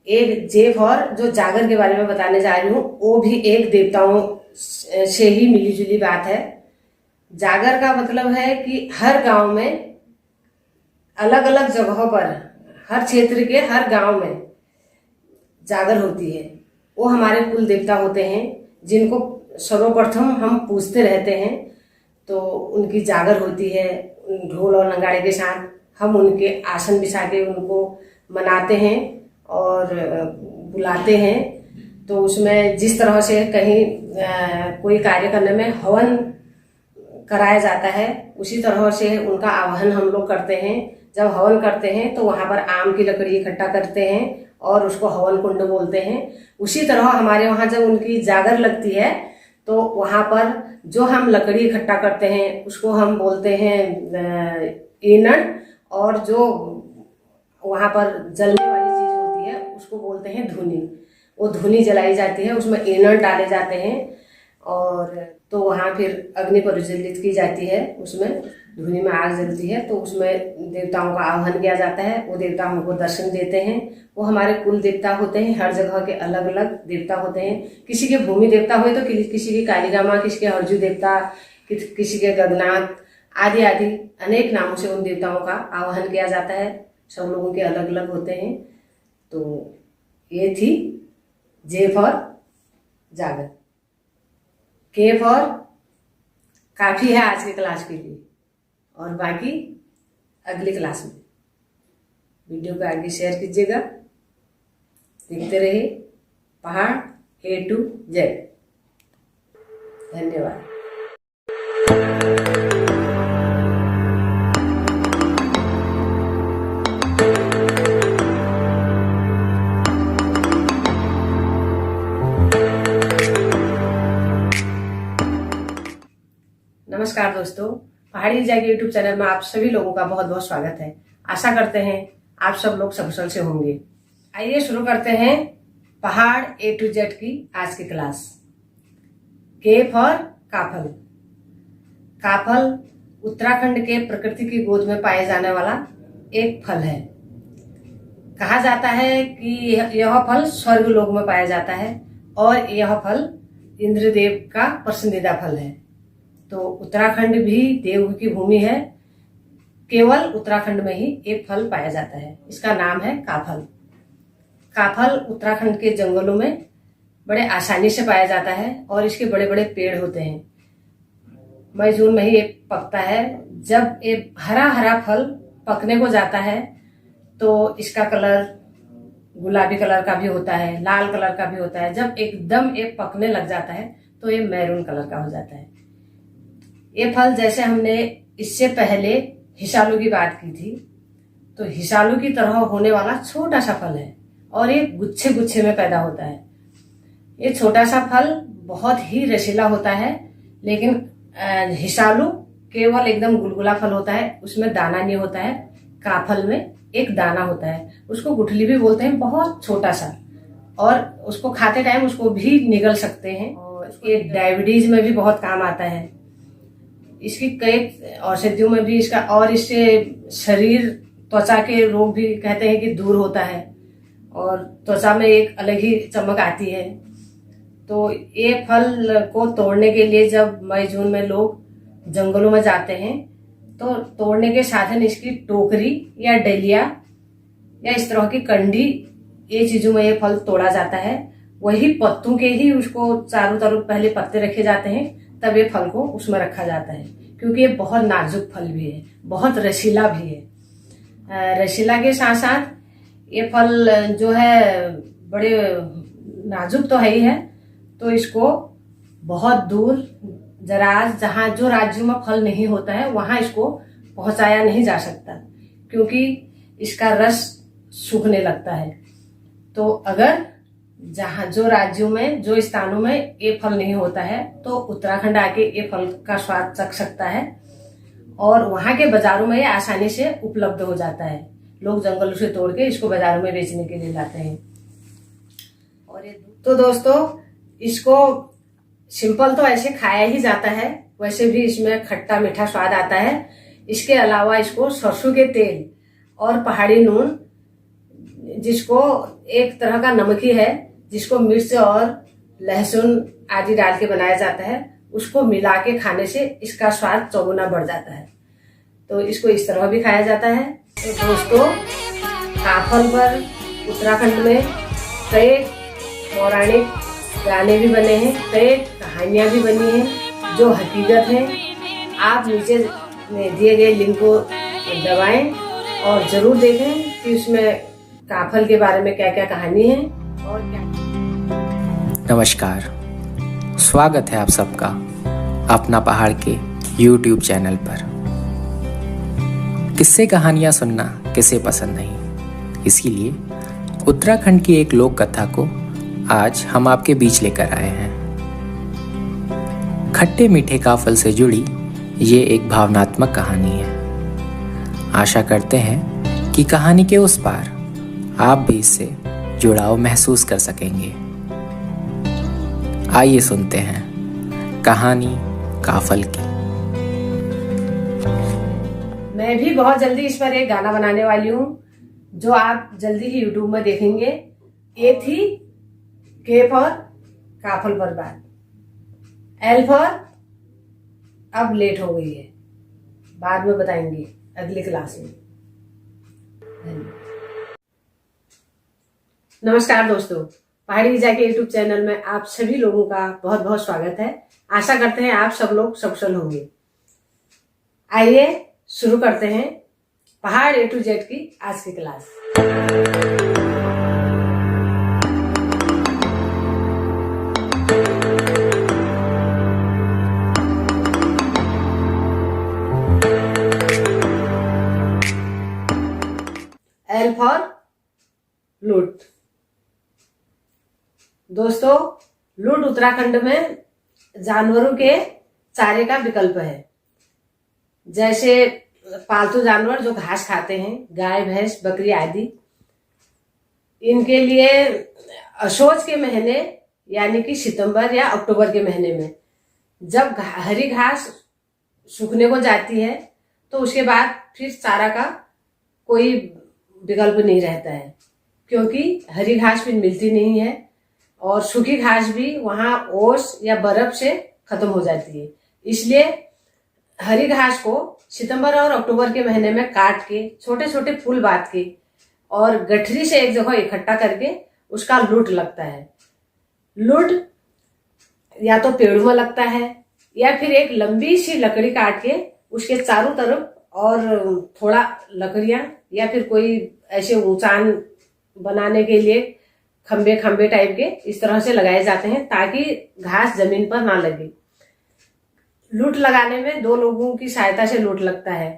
S1: एक जे फॉर जो जागर के बारे में बताने जा रही हूँ, वो भी एक देवताओं से ही मिली जुली बात है। जागर का मतलब है कि हर गांव में अलग अलग जगहों पर, हर क्षेत्र के हर गांव में जागर होती है। वो हमारे कुल देवता होते हैं, जिनको सर्वप्रथम हम पूजते रहते हैं। तो उनकी जागर होती है, ढोल और नगाड़े के साथ हम उनके आसन बिछा के उनको मनाते हैं और बुलाते हैं। तो उसमें जिस तरह से कहीं कोई कार्य करने में हवन कराया जाता है, उसी तरह से उनका आवाहन हम लोग करते हैं। जब हवन करते हैं तो वहां पर आम की लकड़ी इकट्ठा करते हैं और उसको हवन कुंड बोलते हैं। उसी तरह हमारे वहां जब उनकी जागर लगती है तो वहां पर जो हम लकड़ी इकट्ठा करते हैं उसको हम बोलते हैं ईनन, और जो वहां पर जलने वाली चीज होती है उसको बोलते हैं धुनी। वो धुनी जलाई जाती है, उसमें ईनन डाले जाते हैं और तो वहां फिर अग्नि प्रज्वलित की जाती है। उसमें धुनी में आग जलती है, तो उसमें देवताओं का आह्वान किया जाता है। वो देवता हमको दर्शन देते हैं। वो हमारे कुल देवता होते हैं। हर जगह के अलग अलग देवता होते हैं। किसी के भूमि देवता हुए तो किसी की कालीरामा, किसी के हरजू देवता, किसी के गगनाथ आदि आदि अनेक नामों से उन देवताओं का आह्वान किया जाता है। सब लोगों के अलग अलग होते हैं। तो ये थी जे फॉर जागर। के फॉर काफी है आज की क्लास के लिए, और बाकी अगली क्लास में। वीडियो को आगे शेयर कीजिएगा। देखते रहिए पहाड़ A to Z। धन्यवाद। नमस्कार दोस्तों, पहाड़ी जाके यूट्यूब चैनल में आप सभी लोगों का बहुत बहुत स्वागत है। आशा करते हैं आप सब लोग सकुशल से होंगे। आइए शुरू करते हैं पहाड़ A to Z की आज की क्लास। के फॉर काफल। काफल उत्तराखंड के प्रकृति की गोद में पाए जाने वाला एक फल है। कहा जाता है कि यह फल स्वर्ग लोक में पाया जाता है और यह फल इंद्रदेव का पसंदीदा फल है। तो उत्तराखंड भी देव की भूमि है। केवल उत्तराखंड में ही एक फल पाया जाता है, इसका नाम है काफल। काफल उत्तराखंड के जंगलों में बड़े आसानी से पाया जाता है और इसके बड़े बड़े पेड़ होते हैं। मई जून में ही ये पकता है। जब ये हरा हरा फल पकने को जाता है तो इसका कलर गुलाबी कलर का भी होता है, लाल कलर का भी होता है। जब एकदम ये पकने लग जाता है तो ये मैरून कलर का हो जाता है। ये फल, जैसे हमने इससे पहले हिसालू की बात की थी, तो हिसालू की तरह होने वाला छोटा सा फल है और ये गुच्छे गुच्छे में पैदा होता है। ये छोटा सा फल बहुत ही रसीला होता है, लेकिन हिसालू केवल एकदम गुलगुला फल होता है, उसमें दाना नहीं होता है। काफल में एक दाना होता है, उसको गुठली भी बोलते हैं, बहुत छोटा सा, और उसको खाते टाइम उसको भी निगल सकते हैं। और ये डायबिटीज में भी बहुत काम आता है। इसकी कई औषधियों में भी इसका, और इससे शरीर त्वचा के रोग भी कहते हैं कि दूर होता है और त्वचा में एक अलग ही चमक आती है। तो ये फल को तोड़ने के लिए जब मई जून में लोग जंगलों में जाते हैं तो तोड़ने के साधन इसकी टोकरी या डलिया या इस तरह की कंडी, ये चीजों में ये फल तोड़ा जाता है। वही पत्तों के ही उसको चारों तरफ पहले पत्ते रखे जाते हैं, तब ये फल को उसमें रखा जाता है, क्योंकि ये बहुत नाजुक फल भी है, बहुत रसीला भी है। रसीला के साथ साथ ये फल जो है बड़े नाजुक तो है ही है, तो इसको बहुत दूर जराज जहाँ जो राज्यों में फल नहीं होता है वहां इसको पहुंचाया नहीं जा सकता, क्योंकि इसका रस सूखने लगता है। तो अगर जहाँ जो राज्यों में जो स्थानों में ये फल नहीं होता है तो उत्तराखंड आके ये फल का स्वाद चख सकता है, और वहां के बाजारों में ये आसानी से उपलब्ध हो जाता है। लोग जंगलों से तोड़ के इसको बाजारों में बेचने के लिए लाते हैं। और ये तो दोस्तों, इसको सिंपल तो ऐसे खाया ही जाता है, वैसे भी इसमें खट्टा मीठा स्वाद आता है। इसके अलावा इसको सरसों के तेल और पहाड़ी नून, जिसको एक तरह का नमक ही है, जिसको मिर्च और लहसुन आदि डाल के बनाया जाता है, उसको मिला के खाने से इसका स्वाद चौगुना बढ़ जाता है। तो इसको इस तरह भी खाया जाता है। तो दोस्तों, काफल पर उत्तराखंड में कई पौराणिक गाने भी बने हैं, कई कहानियां भी बनी हैं जो हकीकत है। आप नीचे में दिए गए लिंक को दबाएं और जरूर देखें कि उसमें काफल के बारे में क्या क्या कहानी है और क्या।
S2: नमस्कार, स्वागत है आप सबका अपना पहाड़ के YouTube चैनल पर। किस्से कहानियां सुनना किसे पसंद नहीं, इसीलिए उत्तराखंड की एक लोक कथा को आज हम आपके बीच लेकर आए हैं। खट्टे मीठे काफल से जुड़ी ये एक भावनात्मक कहानी है। आशा करते हैं कि कहानी के उस पार आप भी इससे जुड़ाव महसूस कर सकेंगे। आइए सुनते हैं कहानी काफल की।
S1: मैं भी बहुत जल्दी इस पर एक गाना बनाने वाली हूँ, जो आप जल्दी ही YouTube में देखेंगे। ए थी के फॉर काफल पर बात, एल फॉर अब लेट हो गई है, बाद में बताएंगे अगली क्लास में। नमस्कार दोस्तों, पहाड़ी गिजा के YouTube चैनल में आप सभी लोगों का बहुत बहुत स्वागत है। आशा करते हैं आप सब लोग सकुशल होंगे। आइए शुरू करते हैं पहाड़ A to Z की आज की क्लास। एल फॉर लूट। दोस्तों, लूट उत्तराखंड में जानवरों के चारे का विकल्प है। जैसे पालतू जानवर जो घास खाते हैं, गाय भैंस बकरी आदि, इनके लिए असोज के महीने यानी कि सितंबर या अक्टूबर के महीने में जब हरी घास सूखने को जाती है, तो उसके बाद फिर चारा का कोई विकल्प नहीं रहता है, क्योंकि हरी घास फिर मिलती नहीं है और सूखी घास भी वहां ओस या बर्फ से खत्म हो जाती है। इसलिए हरी घास को सितंबर और अक्टूबर के महीने में काट के छोटे छोटे फूल बांध के और गठरी से एक जगह इकट्ठा करके उसका लूट लगता है। लूट या तो पेड़ों में लगता है या फिर एक लंबी सी लकड़ी काट के उसके चारों तरफ और थोड़ा लकड़ियां या फिर कोई ऐसे ऊंचान बनाने के लिए खंबे खंबे टाइप के इस तरह से लगाए जाते हैं, ताकि घास जमीन पर ना लगे। लूट लगाने में दो लोगों की सहायता से लूट लगता है।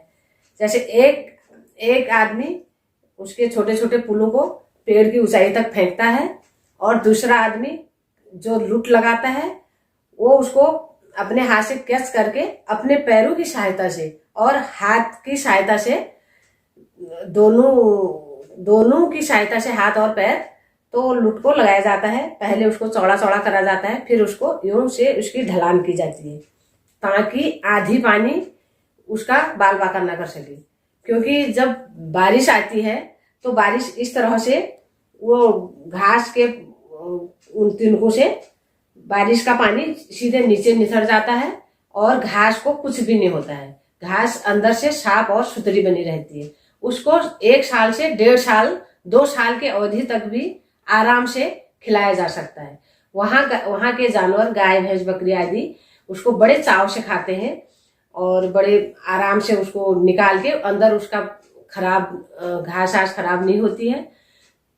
S1: जैसे एक आदमी उसके छोटे छोटे पुलों को पेड़ की ऊंचाई तक फेंकता है और दूसरा आदमी जो लूट लगाता है वो उसको अपने हाथ से कैच करके अपने पैरों की सहायता से और हाथ की सहायता से दोनों की सहायता से हाथ और पैर तो लूट को लगाया जाता है। पहले उसको चौड़ा चौड़ा करा जाता है, फिर उसको यूं से उसकी ढलान की जाती है ताकि आधी पानी उसका बाल बाका ना कर सके। क्योंकि जब बारिश आती है तो बारिश इस तरह से वो घास के उन तिनकों से बारिश का पानी सीधे नीचे निथर जाता है और घास को कुछ भी नहीं होता है। घास अंदर से साफ और सुथरी बनी रहती है। उसको 1 साल से 1.5 साल 2 साल के अवधि तक भी आराम से खिलाया जा सकता है। वहां के जानवर गाय भैंस बकरी आदि उसको बड़े चाव से खाते हैं और बड़े आराम से उसको निकाल के अंदर उसका खराब घास खराब नहीं होती है।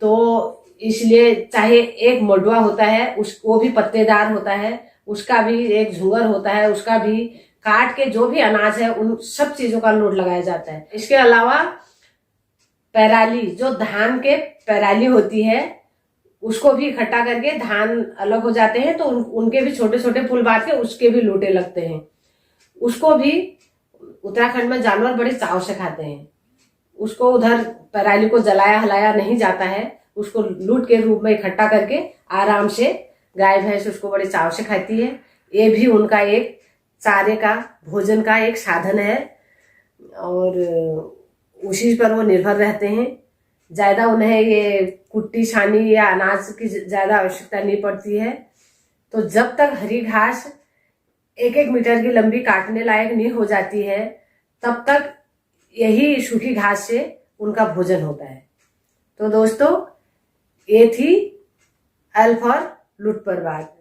S1: तो इसलिए चाहे एक मडुआ होता है वो भी पत्तेदार होता है उसका भी एक झुंगर होता है, उसका भी काट के जो भी अनाज है उन सब चीजों का लोड लगाया जाता है। इसके अलावा पैराली, जो धान के पैराली होती है उसको भी इकट्ठा करके, धान अलग हो जाते हैं तो उनके भी छोटे छोटे पुल बांध के उसके भी लोटे लगते हैं। उसको भी उत्तराखंड में जानवर बड़े चाव से खाते हैं। उसको उधर पराली को जलाया हलाया नहीं जाता है, उसको लूट के रूप में इकट्ठा करके आराम से गाय भैंस उसको बड़े चाव से खाती है। ये भी उनका एक चारे का, भोजन का एक साधन है और उसी पर वो निर्भर रहते हैं। ज्यादा उन्हें ये कुट्टी छानी या अनाज की ज्यादा आवश्यकता नहीं पड़ती है। तो जब तक हरी घास 1-1 मीटर की लंबी काटने लायक नहीं हो जाती है तब तक यही सूखी घास से उनका भोजन होता है। तो दोस्तों, ये थी एल फॉर लूट पर बात।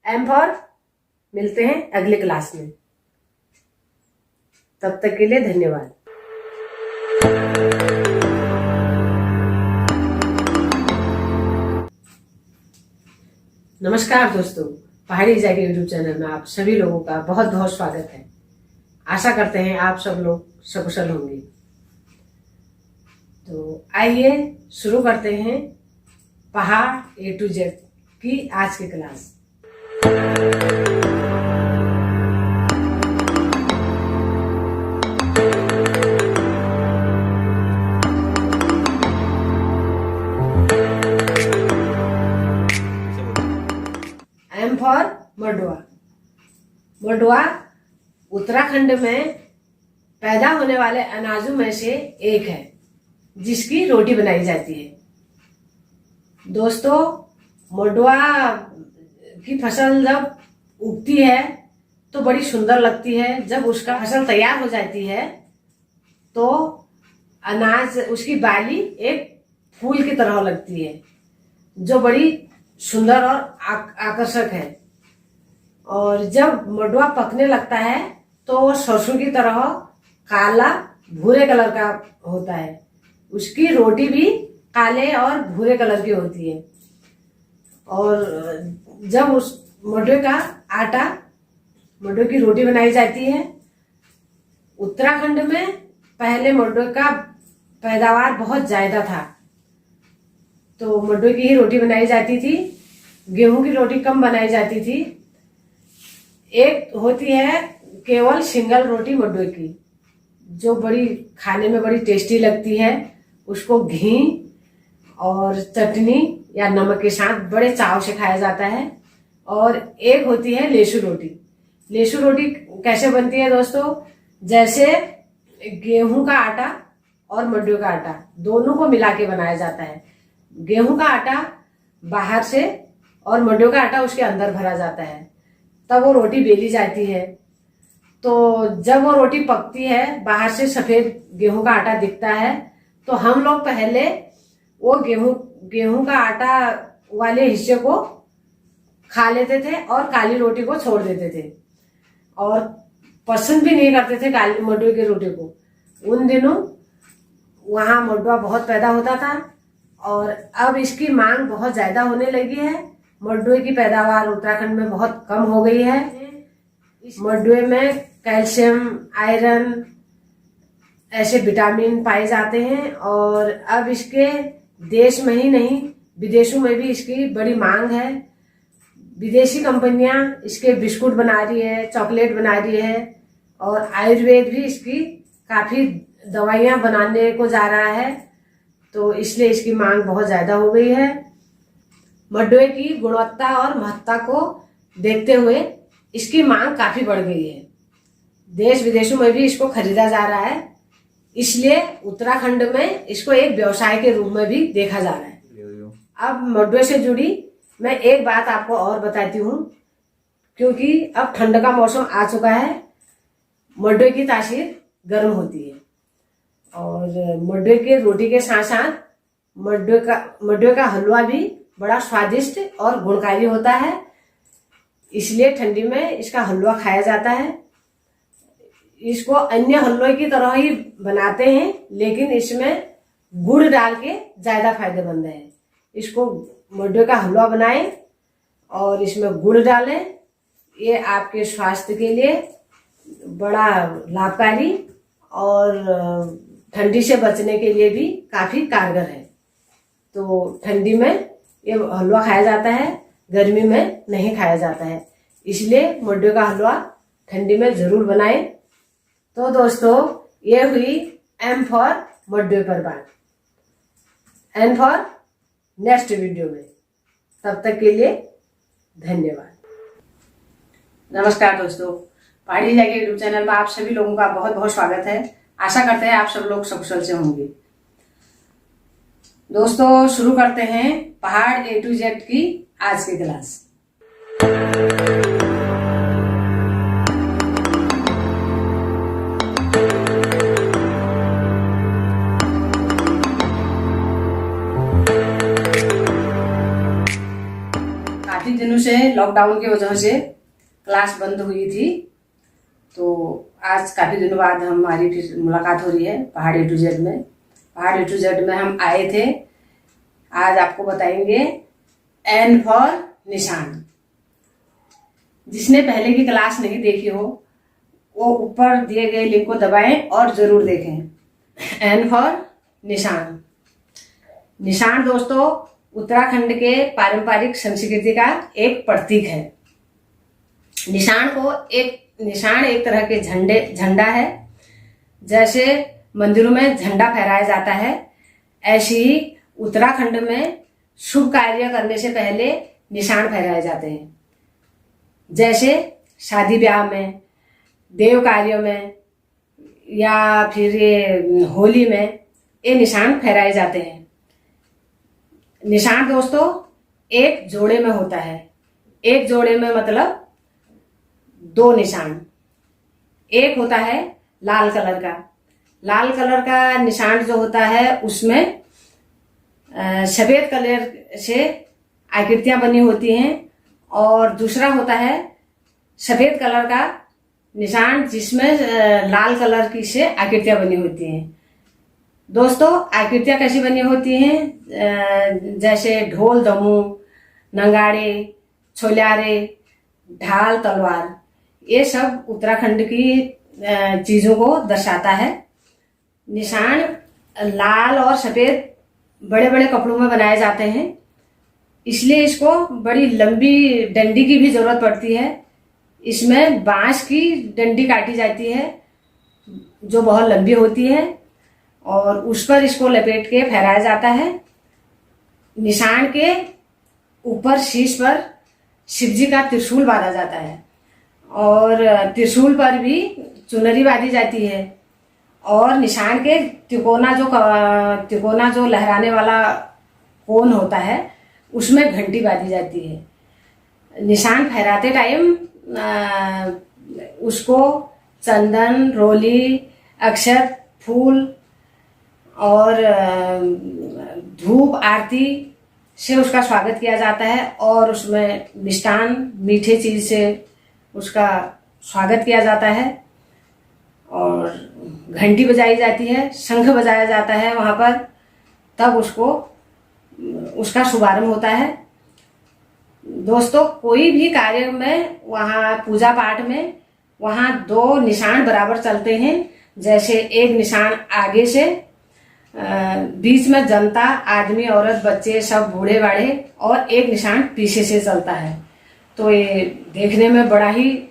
S1: एम फॉर मिलते हैं अगले क्लास में। तब तक के लिए धन्यवाद। नमस्कार दोस्तों, पहाड़ी जाके यूट्यूब चैनल में आप सभी लोगों का बहुत बहुत स्वागत है। आशा करते हैं आप सब लोग सकुशल होंगे। तो आइए शुरू करते हैं पहाड़ A to Z की आज की क्लास। एम फॉर मडुआ। मडुआ उत्तराखंड में पैदा होने वाले अनाजों में से एक है जिसकी रोटी बनाई जाती है। दोस्तों, मडुआ की फसल जब उगती है तो बड़ी सुंदर लगती है। जब उसका फसल तैयार हो जाती है तो अनाज, उसकी बाली एक फूल की तरह लगती है जो बड़ी सुंदर और आकर्षक है। और जब मडुआ पकने लगता है तो वो सरसों की तरह काला भूरे कलर का होता है। उसकी रोटी भी काले और भूरे कलर की होती है। और जब उस मडुए का आटा, मडुए की रोटी बनाई जाती है। उत्तराखंड में पहले मडुए का पैदावार बहुत ज्यादा था तो मडुए की ही रोटी बनाई जाती थी। गेहूं की रोटी कम बनाई जाती थी। एक होती है केवल सिंगल रोटी मडुए की, जो बड़ी खाने में बड़ी टेस्टी लगती है। उसको घी और चटनी या नमक के साथ बड़े चाव से खाया जाता है। और एक होती है लेसू रोटी। लेसू रोटी कैसे बनती है दोस्तों? जैसे गेहूं का आटा और मडुए का आटा दोनों को मिला के बनाया जाता है। गेहूं का आटा बाहर से और मडुए का आटा उसके अंदर भरा जाता है, तब वो रोटी बेली जाती है। तो जब वो रोटी पकती है, बाहर से सफेद गेहूं का आटा दिखता है, तो हम लोग पहले वो गेहूं का आटा वाले हिस्से को खा लेते थे और काली रोटी को छोड़ देते थे और पसंद भी नहीं करते थे काली मडुए की रोटी को। उन दिनों वहां मडुआ बहुत पैदा होता था और अब इसकी मांग बहुत ज्यादा होने लगी है। मडुए की पैदावार उत्तराखंड में बहुत कम हो गई है। मडुए में कैल्शियम, आयरन ऐसे विटामिन पाए जाते हैं और अब इसके देश में ही नहीं विदेशों में भी इसकी बड़ी मांग है। विदेशी कंपनियां इसके बिस्कुट बना रही है, चॉकलेट बना रही है और आयुर्वेद भी इसकी काफी दवाइयां बनाने को जा रहा है। तो इसलिए इसकी मांग बहुत ज्यादा हो गई है। मडुए की गुणवत्ता और महत्ता को देखते हुए इसकी मांग काफी बढ़ गई है। देश विदेशों में भी इसको खरीदा जा रहा है। इसलिए उत्तराखंड में इसको एक व्यवसाय के रूप में भी देखा जा रहा है। अब मडुए से जुड़ी मैं एक बात आपको और बताती हूँ, क्योंकि अब ठंड का मौसम आ चुका है। मडुए की तासीर गर्म होती है और मडुए के रोटी के साथ साथ मडुए का हलवा भी बड़ा स्वादिष्ट और गुणकारी होता है। इसलिए ठंडी में इसका हलवा खाया जाता है। इसको अन्य हलवे की तरह ही बनाते हैं, लेकिन इसमें गुड़ डाल के ज्यादा फायदेमंद है। इसको मडुए का हलवा बनाएं और इसमें गुड़ डालें, ये आपके स्वास्थ्य के लिए बड़ा लाभकारी और ठंडी से बचने के लिए भी काफी कारगर है। तो ठंडी में ये हलवा खाया जाता है, गर्मी में नहीं खाया जाता है, इसलिए मड्डू का हलवा ठंडी में जरूर बनाएं। तो दोस्तों, ये हुई एम फॉर मड्डू पर बात। एंड फॉर नेक्स्ट वीडियो में, तब तक के लिए धन्यवाद। नमस्कार दोस्तों, पहाड़ी जाके यूट्यूब चैनल में आप सभी लोगों का बहुत बहुत स्वागत है। आशा करते हैं आप सब लोग सकुशल से होंगे। दोस्तों, शुरू करते हैं पहाड़ A to Z की आज की क्लास। काफी दिनों से लॉकडाउन की वजह से क्लास बंद हुई थी, तो आज काफी दिनों बाद हमारी फिर मुलाकात हो रही है पहाड़ A to Z में। पहाड़ A to Z में हम आए थे। आज आपको बताएंगे N फॉर निशान। जिसने पहले की क्लास नहीं देखी हो वो ऊपर दिए गए लिंक को दबाएं और जरूर देखें। N फॉर निशान। निशान दोस्तों उत्तराखंड के पारंपरिक संस्कृति का एक प्रतीक है। निशान एक तरह के झंडा है। जैसे मंदिरों में झंडा फहराया जाता है, ऐसे ही उत्तराखंड में शुभ कार्य करने से पहले निशान फहराए जाते हैं। जैसे शादी ब्याह में, देव कार्यों में या फिर ये होली में ये निशान फहराए जाते हैं। निशान दोस्तों एक जोड़े में होता है। एक जोड़े में मतलब 2 निशान। एक होता है लाल कलर का। लाल कलर का निशान जो होता है उसमें सफेद कलर से आकृतियां बनी होती हैं, और दूसरा होता है सफेद कलर का निशान जिसमें लाल कलर की से आकृतियां बनी होती हैं। दोस्तों, आकृतियां कैसी बनी होती हैं? जैसे ढोल, दमू, नंगाड़े, छोलियारे, ढाल, तलवार, ये सब उत्तराखंड की चीजों को दर्शाता है। निशान लाल और सफेद बड़े बड़े कपड़ों में बनाए जाते हैं, इसलिए इसको बड़ी लंबी डंडी की भी जरूरत पड़ती है। इसमें बांस की डंडी काटी जाती है जो बहुत लंबी होती है, और उस पर इसको लपेट के फहराया जाता है। निशान के ऊपर शीश पर शिवजी का त्रिशूल बांधा जाता है, और त्रिशूल पर भी चुनरी बांधी जाती है, और निशान के तिकोना जो लहराने वाला कोन होता है उसमें घंटी बांधी जाती है। निशान फहराते टाइम उसको चंदन, रोली, अक्षत, फूल और धूप आरती से उसका स्वागत किया जाता है, और उसमें मिष्टान मीठे चीज से उसका स्वागत किया जाता है, और घंटी बजाई जाती है, शंख बजाया जाता है वहां पर, तब उसका शुभारंभ होता है। दोस्तों, कोई भी कार्य में, वहां पूजा पाठ में, वहां 2 निशान बराबर चलते हैं। जैसे एक निशान आगे से, बीच में जनता, आदमी, औरत, बच्चे, सब बूढ़े बाढ़े, और एक निशान पीछे से चलता है। तो ये देखने में बड़ा ही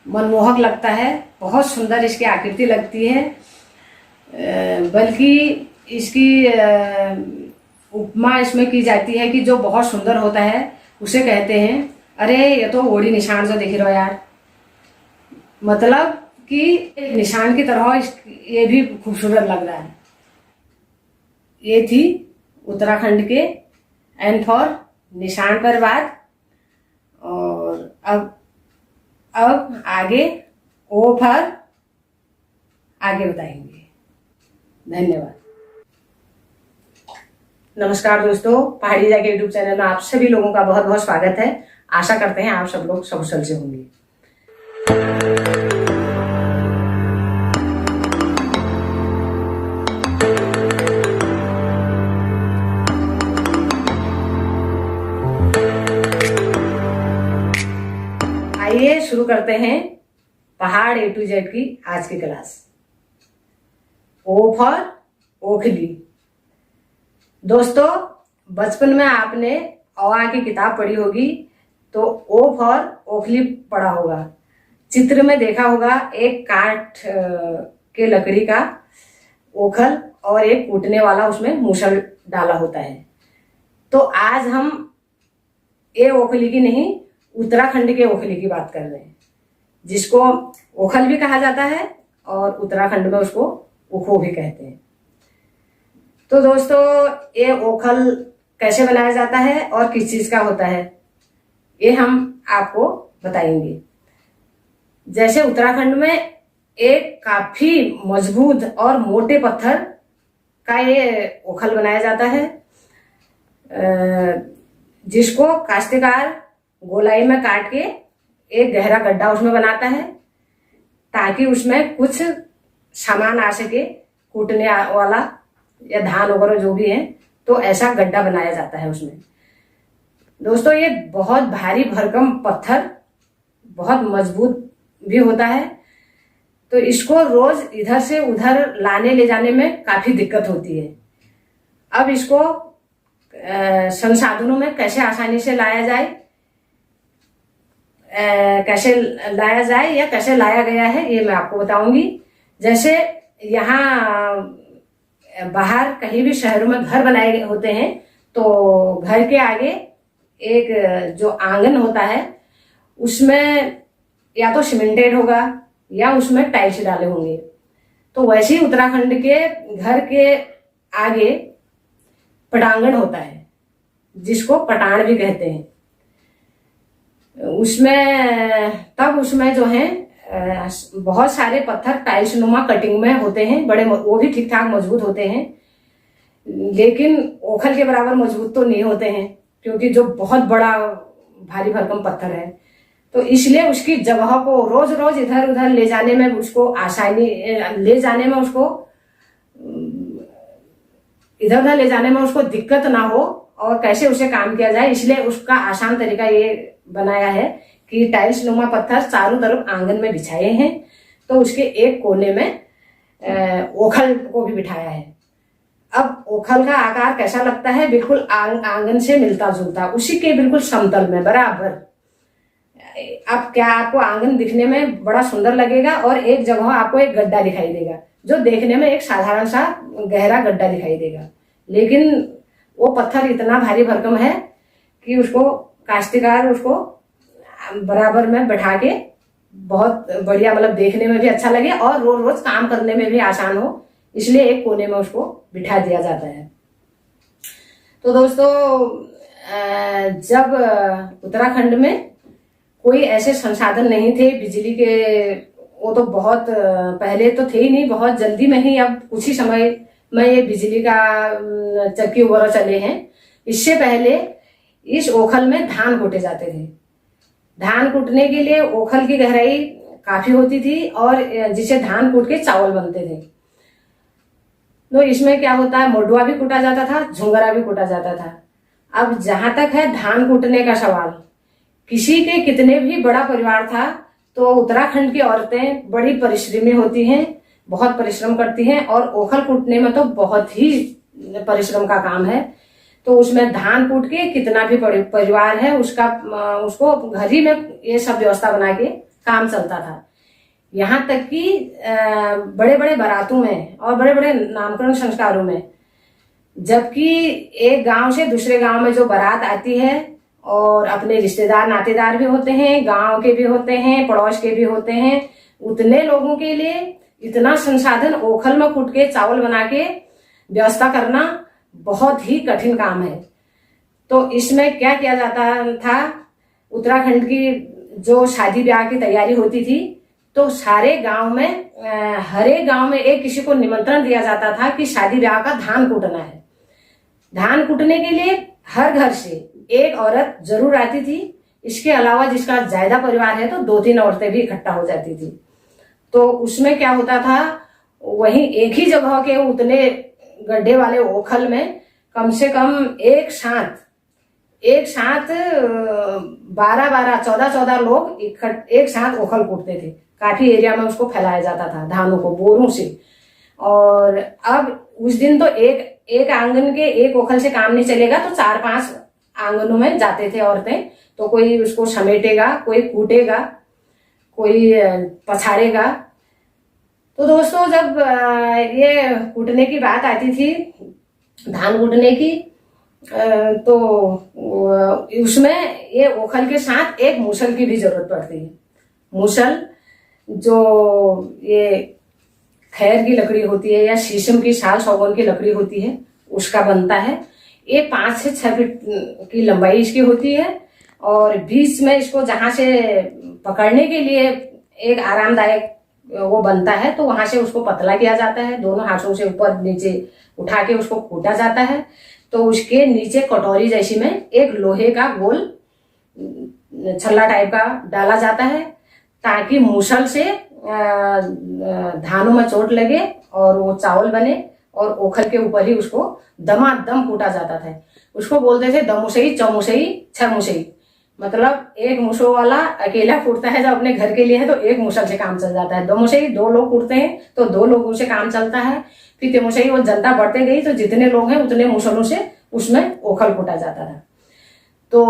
S1: मनमोहक लगता है, बहुत सुंदर इसकी आकृति लगती है। बल्कि इसकी उपमा इसमें की जाती है कि जो बहुत सुंदर होता है उसे कहते हैं, अरे ये तो ओड़ी निशान जो देख रहे हो यार। मतलब कि एक निशान की तरह ये भी खूबसूरत लग रहा है। ये थी उत्तराखंड के N फॉर निशान पर बात। और अब आगे O फॉर आगे बताएंगे। धन्यवाद। नमस्कार दोस्तों, पहाड़ी जाके यूट्यूब चैनल में आप सभी लोगों का बहुत बहुत स्वागत है। आशा करते हैं आप सब लोग सकुशल से होंगे। आइए करते हैं पहाड़ A to Z की आज की क्लास। ओ फॉर ओखली। दोस्तों, बचपन में आपने अवा की किताब पढ़ी होगी तो ओ फॉर ओखली पढ़ा होगा। चित्र में देखा होगा एक काठ के लकड़ी का ओखल और एक कूटने वाला उसमें मूसल डाला होता है। तो आज हम ये ओखली की नहीं, उत्तराखंड के ओखली की बात कर रहे हैं, जिसको ओखल भी कहा जाता है और उत्तराखंड में उसको उखो भी कहते हैं। तो दोस्तों, ये ओखल कैसे बनाया जाता है और किस चीज का होता है, ये हम आपको बताएंगे। जैसे उत्तराखंड में एक काफी मजबूत और मोटे पत्थर का ये ओखल बनाया जाता है, जिसको काश्तकार गोलाई में काट के एक गहरा गड्ढा उसमें बनाता है ताकि उसमें कुछ सामान आ सके, कूटने वाला या धान वगैरह जो भी है, तो ऐसा गड्ढा बनाया जाता है उसमें। दोस्तों, ये बहुत भारी भरकम पत्थर बहुत मजबूत भी होता है, तो इसको रोज इधर से उधर लाने ले जाने में काफी दिक्कत होती है। अब इसको संसाधनों में कैसे आसानी से लाया जाए, या कैसे लाया गया है, ये मैं आपको बताऊंगी। जैसे यहाँ बाहर कहीं भी शहरों में घर बनाए गए होते हैं, तो घर के आगे एक जो आंगन होता है उसमें या तो सीमेंटेड होगा या उसमें टाइल्स डाले होंगे। तो वैसे ही उत्तराखंड के घर के आगे पटांगण होता है, जिसको पटान भी कहते हैं। उसमें जो है बहुत सारे पत्थर टाइल्स नुमा कटिंग में होते हैं, बड़े, वो भी ठीक ठाक मजबूत होते हैं, लेकिन ओखल के बराबर मजबूत तो नहीं होते हैं, क्योंकि जो बहुत बड़ा भारी भरकम पत्थर है। तो इसलिए उसकी जगह को रोज रोज इधर उधर ले जाने में उसको दिक्कत ना हो और कैसे उसे काम किया जाए, इसलिए उसका आसान तरीका ये बनाया है कि टाइल्स नुमा पत्थर चारों तरफ आंगन में बिछाए हैं, तो उसके एक कोने में ओखल को भी बिठाया है। अब ओखल का आकार कैसा लगता है, बिल्कुल आंगन से मिलता जुलता, उसी के बिल्कुल समतल में बराबर। अब क्या आपको आंगन दिखने में बड़ा सुंदर लगेगा और एक जगह आपको एक गड्ढा दिखाई देगा, जो देखने में एक साधारण सा गहरा गड्ढा दिखाई देगा, लेकिन वो पत्थर इतना भारी भरकम है कि उसको काश्तकार उसको बराबर में बैठा के बहुत बढ़िया, मतलब देखने में भी अच्छा लगे और रोज रोज काम करने में भी आसान हो, इसलिए एक कोने में उसको बिठा दिया जाता है। तो दोस्तों, जब उत्तराखंड में कोई ऐसे संसाधन नहीं थे बिजली के, वो तो बहुत पहले तो थे ही नहीं, बहुत जल्दी में ही, अब कुछ ही समय में ये बिजली का चक्की वगैरह चले हैं। इससे पहले इस ओखल में धान कूटे जाते थे। धान कूटने के लिए ओखल की गहराई काफी होती थी और जिसे धान कूट के चावल बनते थे। तो इसमें क्या होता है, मोडुआ भी कूटा जाता था, झुंगरा भी कूटा जाता था। अब जहां तक है धान कूटने का सवाल, किसी के कितने भी बड़ा परिवार था, तो उत्तराखंड की औरतें बड़ी परिश्रमी होती हैं, बहुत परिश्रम करती हैं, और ओखल कूटने में तो बहुत ही परिश्रम का काम है। तो उसमें धान कूट के कितना भी परिवार है उसको घर ही में ये सब व्यवस्था बना के काम चलता था। यहाँ तक कि बड़े बड़े बारातों में और बड़े बड़े नामकरण संस्कारों में, जबकि एक गांव से दूसरे गांव में जो बारात आती है और अपने रिश्तेदार नातेदार भी होते हैं, गांव के भी होते हैं, पड़ोस के भी होते हैं, उतने लोगों के लिए इतना संसाधन ओखल में कूट के चावल बना के व्यवस्था करना बहुत ही कठिन काम है। तो इसमें क्या किया जाता था, उत्तराखंड की जो शादी ब्याह की तैयारी होती थी, तो सारे गांव में हर एक गांव में एक किसी को निमंत्रण दिया जाता था कि शादी ब्याह का धान कूटना है। धान कूटने के लिए हर घर से एक औरत जरूर आती थी। इसके अलावा जिसका ज्यादा परिवार है तो 2-3 औरतें भी इकट्ठा हो जाती थी। तो उसमें क्या होता था, वहीं एक ही जगह के उतने गड्ढे वाले ओखल में कम से कम एक साथ एक साथ 12-12, 14-14 लोग एक साथ ओखल कूटते थे। काफी एरिया में उसको फैलाया जाता था धानों को बोरों से। और अब उस दिन तो एक आंगन के एक ओखल से काम नहीं चलेगा, तो 4-5 आंगनों में जाते थे औरतें। तो कोई उसको समेटेगा, कोई कूटेगा, कोई पछाड़ेगा। तो दोस्तों जब ये कूटने की बात आती थी, धान कूटने की, तो उसमें ये ओखल के साथ एक मूसल की भी जरूरत पड़ती है। मूसल जो ये खैर की लकड़ी होती है या शीशम की, साल सौगन की लकड़ी होती है, उसका बनता है। ये 5 से 6 फीट की लंबाई इसकी होती है और बीच में इसको जहां से पकड़ने के लिए एक आरामदायक वो बनता है, तो वहां से उसको पतला किया जाता है। दोनों हाथों से ऊपर नीचे उठा के उसको कूटा जाता है। तो उसके नीचे कटोरी जैसी में एक लोहे का गोल छल्ला टाइप का डाला जाता है, ताकि मूसल से धानों में चोट लगे और वो चावल बने। और ओखल के ऊपर ही उसको दमादम कूटा जाता था। उसको बोलते थे दमुसई, चौमुसई, छमुसई। मतलब एक मुसो वाला अकेला कूटता है जब अपने घर के लिए है, तो एक मुसल से काम चल जाता है। दमुसई 2 लोग कूटते हैं तो 2 लोगों से काम चलता है। फिर तिमुसई वो जनता बढ़ते गई, तो जितने लोग हैं उतने मुसलों से उसमें ओखल कूटा जाता था। तो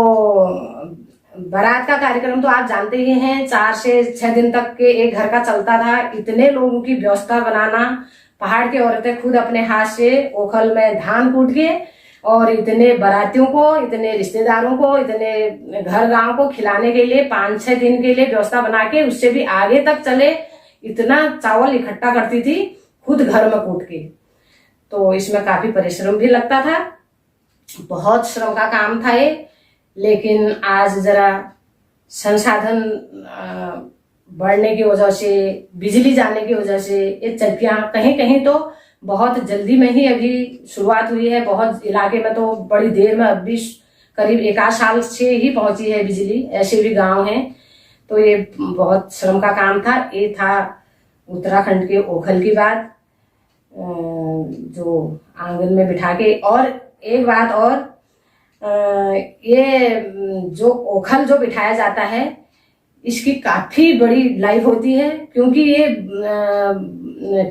S1: बारात का कार्यक्रम तो आप जानते ही हैं, 4 से 6 दिन तक के एक घर का चलता था। इतने लोगों की व्यवस्था बनाना, पहाड़ की औरतें खुद अपने हाथ से ओखल में धान कूट के और इतने बारातियों को, इतने रिश्तेदारों को, इतने घर गांव को खिलाने के लिए 5-6 दिन के लिए व्यवस्था बना के, उससे भी आगे तक चले इतना चावल इकट्ठा करती थी खुद घर में कूट के। तो इसमें काफी परिश्रम भी लगता था, बहुत श्रम का काम था ये। लेकिन आज जरा संसाधन बढ़ने की वजह से, बिजली जाने की वजह से ये चक्कियां कहीं कहीं तो बहुत जल्दी में ही अभी शुरुआत हुई है। बहुत इलाके में तो बड़ी देर में, अभी करीब 1 साल से ही पहुंची है बिजली। ऐसे भी गांव हैं। तो ये बहुत श्रम का काम था। ये था उत्तराखंड के ओखल की बात, जो आंगन में बिठा के। और एक बात और, ये जो ओखल जो बिठाया जाता है, इसकी काफी बड़ी लाइफ होती है, क्योंकि ये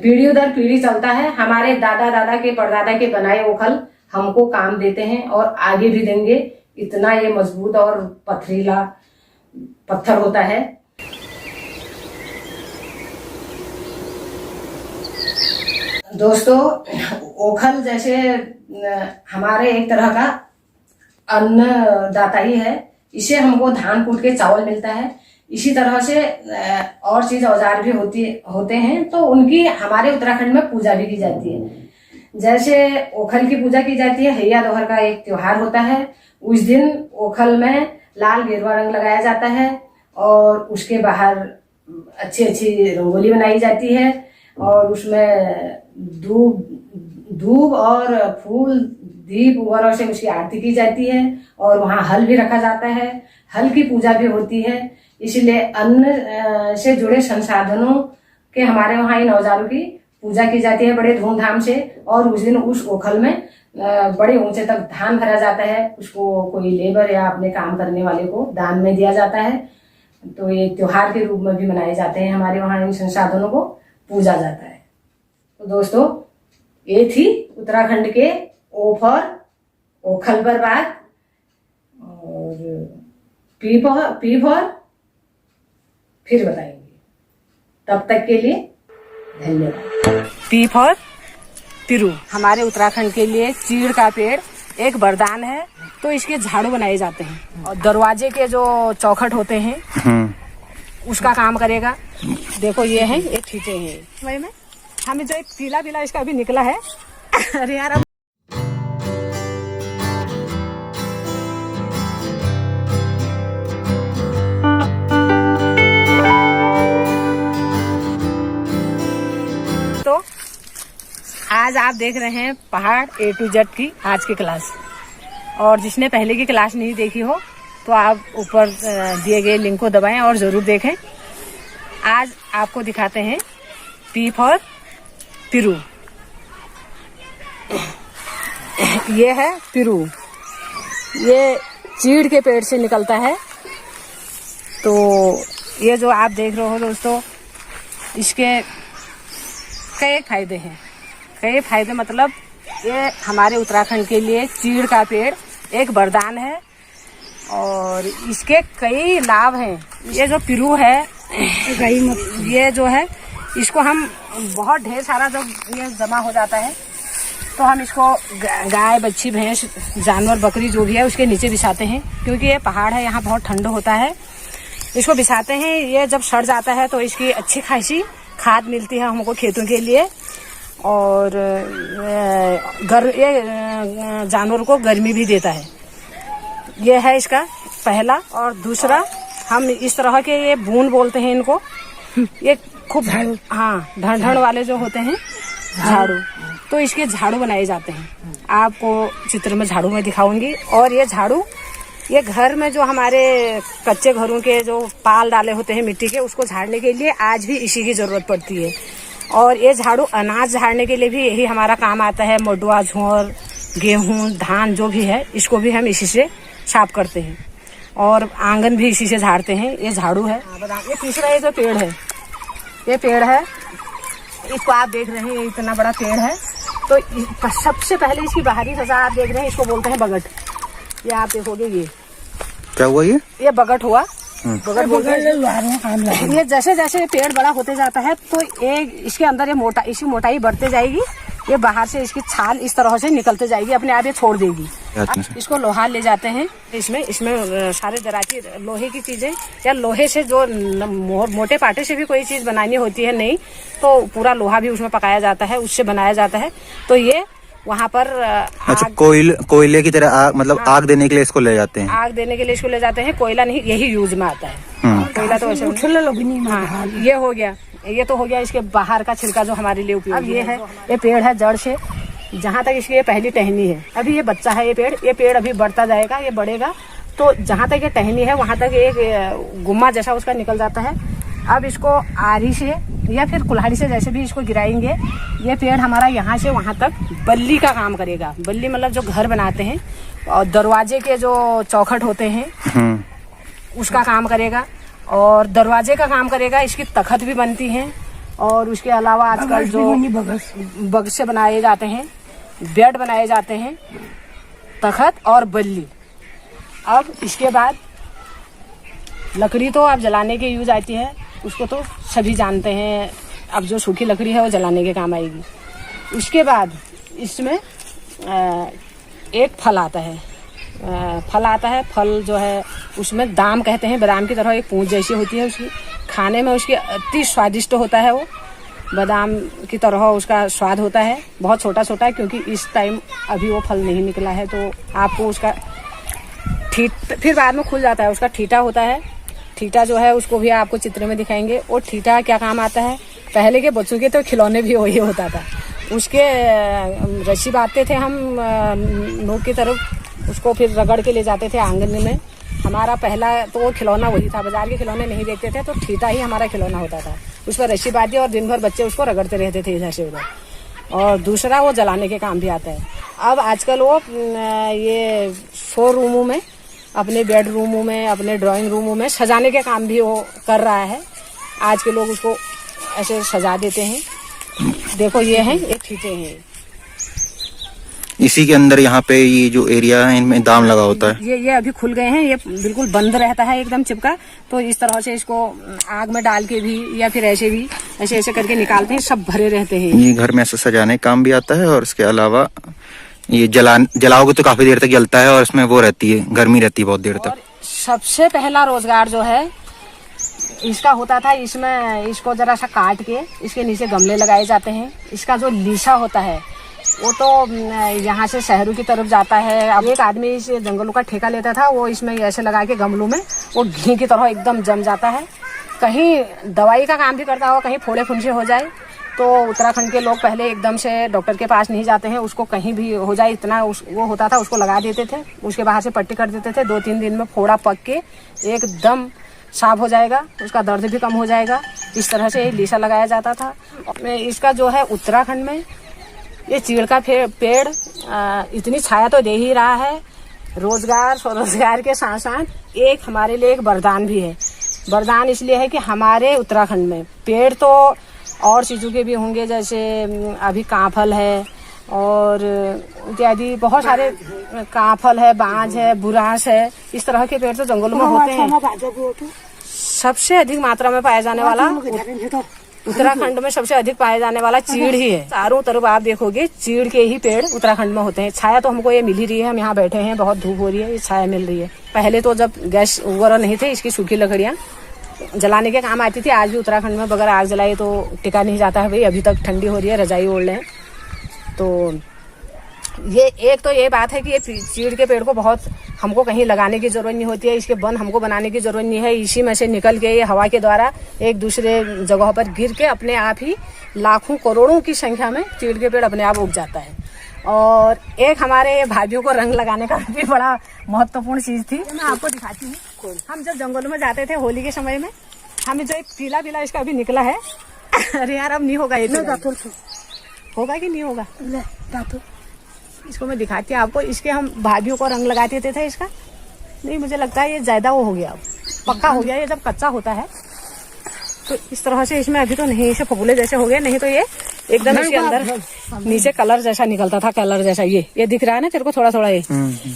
S1: पीढ़ी दर पीढ़ी चलता है। हमारे दादा दादा के परदादा के बनाए ओखल हमको काम देते हैं और आगे भी देंगे। इतना ये मजबूत और पथरीला पत्थर होता है। दोस्तों, ओखल जैसे हमारे एक तरह का अन्नदाता ही है। इसे हमको धान कूट के चावल मिलता है। इसी तरह से और चीज औजार भी होते हैं, तो उनकी हमारे उत्तराखंड में पूजा भी की जाती है। जैसे ओखल की पूजा की जाती है, हैया दोहर का एक त्योहार होता है। उस दिन ओखल में लाल गेरुआ रंग लगाया जाता है और उसके बाहर अच्छी अच्छी रंगोली बनाई जाती है और उसमें धूप और फूल, दीप वगैरह से उसकी आरती की जाती है। और वहाँ हल भी रखा जाता है, हल की पूजा भी होती है। इसलिए अन्न से जुड़े संसाधनों के हमारे वहाँ इन औजारों की पूजा की जाती है बड़े धूमधाम से। और उस दिन उस ओखल में बड़े ऊंचे तक धान भरा जाता है। उसको कोई लेबर या अपने काम करने वाले को दान में दिया जाता है। तो ये त्योहार के रूप में भी मनाए जाते हैं हमारे वहाँ। इन संसाधनों को पूजा जाता है। तो दोस्तों, ये थी उत्तराखंड के ओखल पर बात। और पी फॉर फिर बताएंगे। तब तक के लिए धन्यवाद।
S3: पी फॉर पिरू हमारे उत्तराखंड के लिए चीड़ का पेड़ एक वरदान है। तो इसके झाड़ू बनाए जाते हैं और दरवाजे के जो चौखट होते हैं उसका काम करेगा। देखो ये है, ये खींचे हैं वही में। हमें जो एक पीला इसका अभी निकला है। अरे यार, तो आज आप देख रहे हैं पहाड़ A to Z की आज की क्लास। और जिसने पहले की क्लास नहीं देखी हो तो आप ऊपर दिए गए लिंक को दबाएं और जरूर देखें। आज आपको दिखाते हैं पी फॉर पिरू। ये है पिरू। ये चीड़ के पेड़ से निकलता है। तो ये जो आप देख रहे हो दोस्तों, इसके कई फायदे हैं। कई फायदे मतलब ये हमारे उत्तराखंड के लिए चीड़ का पेड़ एक वरदान है और इसके कई लाभ हैं। ये जो पिरू है, ये जो है, इसको हम बहुत ढेर सारा जब ये जमा हो जाता है तो हम इसको गाय, बच्ची, भैंस, जानवर, बकरी जो भी है उसके नीचे बिछाते हैं, क्योंकि ये पहाड़ है, यहाँ बहुत ठंड होता है। इसको बिछाते हैं, ये जब सड़ जाता है तो इसकी अच्छी खासी खाद मिलती है हमको खेतों के लिए और ये जानवर को गर्मी भी देता है। ये है इसका पहला। और दूसरा, हम इस तरह के ये बूंद बोलते हैं इनको, ये खूब ढंढ वाले जो होते हैं झाड़ू, तो इसके झाड़ू बनाए जाते हैं। आपको चित्र में झाड़ू में दिखाऊंगी। और ये झाड़ू, ये घर में जो हमारे कच्चे घरों के जो पाल डाले होते हैं मिट्टी के, उसको झाड़ने के लिए आज भी इसी की जरूरत पड़ती है। और ये झाड़ू अनाज झाड़ने के लिए भी यही हमारा काम आता है। मडुआ, झोर, गेहूं, धान जो भी है, इसको भी हम इसी से साफ करते हैं और आंगन भी इसी से झाड़ते हैं। ये झाड़ू है। ये तीसरा ये जो पेड़ है, ये पेड़ है, इसको आप देख रहे हैं, ये इतना बड़ा पेड़ है। तो सबसे पहले इसकी बाहरी सजा आप देख रहे हैं, इसको बोलते हैं बगट। ये आप देखोगे, ये
S2: क्या हुआ? ये
S3: बगट हुआ। बगट बोलते हैं। ये जैसे जैसे पेड़ बड़ा होते जाता है तो इसके अंदर ये इसकी मोटाई बढ़ते जाएगी। ये बाहर से इसकी छाल इस तरह से निकलते जाएगी, अपने आप ये छोड़ देगी। इसको लोहा ले जाते हैं। इसमें सारे दराती लोहे की चीजें, या लोहे से जो मोटे पाटे से भी कोई चीज बनानी होती है, नहीं तो पूरा लोहा भी उसमें पकाया जाता है, उससे बनाया जाता है। तो ये वहाँ पर
S2: अच्छा, कोयले की तरह मतलब आग देने के लिए इसको ले जाते हैं।
S3: आग देने के लिए इसको ले जाते हैं। कोयला नहीं, यही यूज में आता है। कोयला तो वैसे ये हो गया। ये तो हो गया इसके बाहर का छिलका जो हमारे लिए उपयोगी। अब ये है, ये पेड़ है जड़ से जहाँ तक इसकी ये पहली टहनी है। अभी ये बच्चा है, ये पेड़ अभी बढ़ता जाएगा, ये बढ़ेगा तो जहाँ तक ये टहनी है वहाँ तक एक गुम्मा जैसा उसका निकल जाता है। अब इसको आरी से या फिर कुल्हाड़ी से जैसे भी इसको गिराएंगे, ये पेड़ हमारा यहाँ से वहाँ तक बल्ली का काम करेगा। बल्ली मतलब जो घर बनाते हैं और दरवाजे के जो चौखट होते हैं उसका काम करेगा और दरवाजे का काम करेगा। इसकी तखत भी बनती है और उसके अलावा आजकल जो बग से बनाए जाते हैं, बेड बनाए जाते हैं, तखत और बल्ली। अब इसके बाद लकड़ी तो अब जलाने के यूज आती है, उसको तो सभी जानते हैं। अब जो सूखी लकड़ी है वो जलाने के काम आएगी। उसके बाद इसमें एक फल आता है। फल जो है उसमें दाम कहते हैं, बादाम की तरह एक पूंछ जैसी होती है उसकी। खाने में उसकी अति स्वादिष्ट होता है, वो बादाम की तरह उसका स्वाद होता है। बहुत छोटा छोटा है क्योंकि इस टाइम अभी वो फल नहीं निकला है, तो आपको उसका फिर बाद में खुल जाता है। उसका ठीटा होता है। ठीटा जो है उसको भी आपको चित्र में दिखाएंगे। और ठीटा क्या काम आता है, पहले के बच्चों के तो खिलौने भी वही होता था। उसके रस्सी बांधते थे हम नोक की तरफ, उसको फिर रगड़ के ले जाते थे आंगन में। हमारा पहला तो वो खिलौना वही था। बाजार के खिलौने नहीं देखते थे, तो ठीटा ही हमारा खिलौना होता था। उस पर रस्सी बांधी और दिन भर बच्चे उसको रगड़ते रहते थे इधर से उधर। और दूसरा वो जलाने के काम भी आता है। अब आजकल वो ये शो रूमों में, अपने बेडरूमों में, अपने ड्राइंग रूमों में सजाने के काम भी वो कर रहा है। आज के लोग उसको ऐसे सजा देते हैं। देखो ये है, ये ठीटे हैं।
S2: इसी के अंदर यहाँ पे ये जो एरिया है इनमें दाम लगा होता है।
S3: ये अभी खुल गए हैं, ये बिल्कुल बंद रहता है एकदम चिपका। तो इस तरह से इसको आग में डाल के भी या फिर ऐसे भी ऐसे करके निकालते हैं, सब भरे रहते हैं।
S2: ये घर में ऐसे सजाने काम भी आता है और इसके अलावा ये जलाओगे तो काफी देर तक जलता है और इसमें वो रहती है, गर्मी रहती है बहुत देर तक।
S3: सबसे पहला रोजगार जो है इसका होता था, इसमें इसको जरा सा काट के इसके नीचे गमले लगाए जाते हैं। इसका जो लीसा होता है वो तो यहाँ से शहरों की तरफ जाता है। अब एक आदमी इस जंगलों का ठेका लेता था, वो इसमें ऐसे लगा के गमलों में वो घी की तरह एकदम जम जाता है। कहीं दवाई का काम भी करता हो, कहीं फोड़े फुंसे हो जाए तो उत्तराखंड के लोग पहले एकदम से डॉक्टर के पास नहीं जाते हैं। उसको कहीं भी हो जाए इतना वो होता था, उसको लगा देते थे, उसके बाहर से पट्टी कर देते थे। 2-3 दिन में फोड़ा पक के एकदम साफ हो जाएगा, उसका दर्द भी कम हो जाएगा। इस तरह से लीसा लगाया जाता था। इसका जो है उत्तराखंड में ये चीड़ का पेड़ इतनी छाया तो दे ही रहा है रोजगार स्वरोजगार के साथ साथ एक हमारे लिए एक वरदान भी है। वरदान इसलिए है कि हमारे उत्तराखंड में पेड़ तो और चीज़ों के भी होंगे, जैसे अभी कांफल है और इत्यादि बहुत सारे, कांफल है, बांज है, बुरांस है, इस तरह के पेड़ तो जंगलों में होते हैं। सबसे अधिक मात्रा में पाया जाने वाला उत्तराखंड में सबसे अधिक पाया जाने वाला चीड़ ही है। चारों तरफ आप देखोगे चीड़ के ही पेड़ उत्तराखंड में होते हैं। छाया तो हमको ये मिल ही रही है, हम यहाँ बैठे हैं, बहुत धूप हो रही है, ये छाया मिल रही है। पहले तो जब गैस वगैरह नहीं थे, इसकी सूखी लकड़ियाँ जलाने के काम आती थी। आज भी उत्तराखंड में बगैर आग जलाए तो टिका नहीं जाता है भाई। अभी तक ठंडी हो रही है, रजाई ओढ़ लें। तो ये एक तो ये बात है कि ये चीड़ के पेड़ को बहुत हमको कहीं लगाने की जरूरत नहीं होती है, इसके वन हमको बनाने की जरूरत नहीं है। इसी में से निकल के ये हवा के द्वारा एक दूसरे जगहों पर गिर के अपने आप ही लाखों करोड़ों की संख्या में चीड़ के पेड़ अपने आप उग जाता है। और एक हमारे भाइयों को रंग लगाने का भी बड़ा महत्वपूर्ण चीज थी, मैं आपको दिखाती हूँ। हम जब जंगलों में जाते थे होली के समय में, हमें जो एक पीला पीला इसका अभी निकला है अरे यार अब नहीं होगा, ये होगा कि नहीं होगा, इसको मैं दिखाती हूँ आपको। इसके हम भाभीयों को रंग लगाते थे इसका, नहीं मुझे लगता है ये ज्यादा वो हो गया, अब पक्का हो गया। ये जब कच्चा होता है तो इस तरह से इसमें अभी तो नहीं, इसे फफूले जैसे हो गए, नहीं तो ये एकदम इसके अंदर नीचे कलर जैसा निकलता था, कलर जैसा। ये दिख रहा है ना तेरे को थोड़ा थोड़ा, ये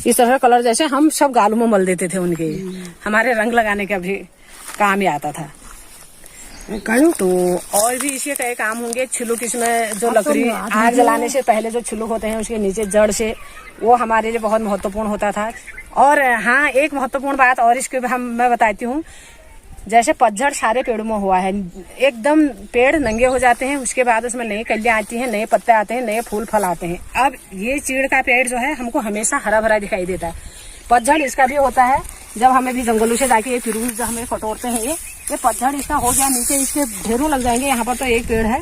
S3: इस तरह कलर जैसे हम सब गालों में मल देते थे उनके। हमारे रंग लगाने का भी काम ही आता था। तो और भी इसके कई काम होंगे। छिलुक, इसमें जो लकड़ी आग जलाने से पहले जो छिलुक होते हैं उसके नीचे जड़ से, वो हमारे लिए बहुत महत्वपूर्ण होता था। और हाँ, एक महत्वपूर्ण बात और इसके मैं बताती हूँ। जैसे पतझड़ सारे पेड़ों में हुआ है, एकदम पेड़ नंगे हो जाते हैं, उसके बाद उसमें नई कलियां आती हैं, नए पत्ते आते हैं, नए फूल फल आते हैं। अब ये चीड़ का पेड़ जो है हमको हमेशा हरा भरा दिखाई देता है। पतझड़ इसका भी होता है, जब हमें भी जंगलों से जाके ये पिरूज जो हमें कटोरते हैं, ये पतझड़ इसका हो गया, नीचे इसके ढेरों लग जाएंगे। यहाँ पर तो एक पेड़ है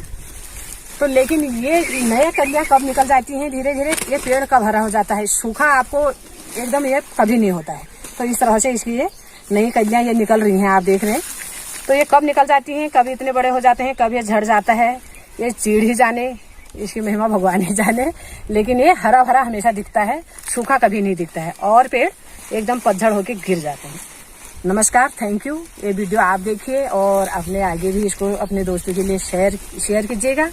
S3: तो, लेकिन ये नए कलियां कब निकल जाती हैं धीरे धीरे, ये पेड़ कब हरा हो जाता है। सूखा आपको एकदम ये कभी नहीं होता है। तो इस तरह से इसकी ये नई कलियां ये निकल रही हैं, आप देख रहे हैं। तो ये कब निकल जाती हैं, कभी इतने बड़े हो जाते हैं, कभी ये झड़ जाता है, ये चीड़ ही जाने, इसकी महिमा भगवान ही जाने। लेकिन ये हरा भरा हमेशा दिखता है, सूखा कभी नहीं दिखता है, और पेड़ एकदम पतझड़ होके गिर जाते हैं। नमस्कार, थैंक यू। ये वीडियो आप देखिए और अपने आगे भी इसको अपने दोस्तों के लिए शेयर कीजिएगा,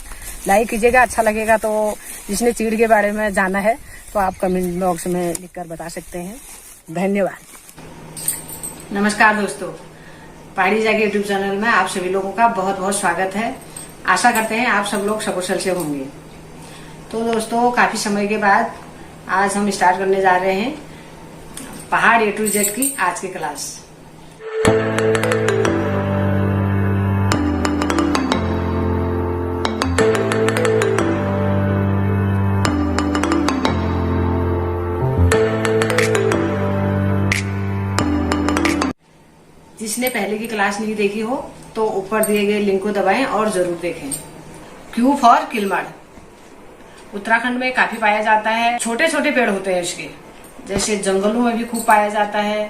S3: लाइक कीजिएगा। अच्छा लगेगा तो जिसने चीड़ के बारे में जाना है तो आप कमेंट बॉक्स में लिखकर बता सकते हैं। धन्यवाद।
S1: नमस्कार दोस्तों, पहाड़ी जाके यूट्यूब चैनल में आप सभी लोगों का बहुत बहुत स्वागत है। आशा करते हैं आप सब लोग सकुशल से होंगे। तो दोस्तों, काफी समय के बाद आज हम स्टार्ट करने जा रहे हैं पहाड़ A to Z की आज की क्लास। जिसने पहले की क्लास नहीं देखी हो तो ऊपर दिए गए लिंक को दबाएं और जरूर देखें। Q फॉर किलमड़ उत्तराखंड में काफी पाया जाता है। छोटे छोटे पेड़ होते हैं इसके, जैसे जंगलों में भी खूब पाया जाता है,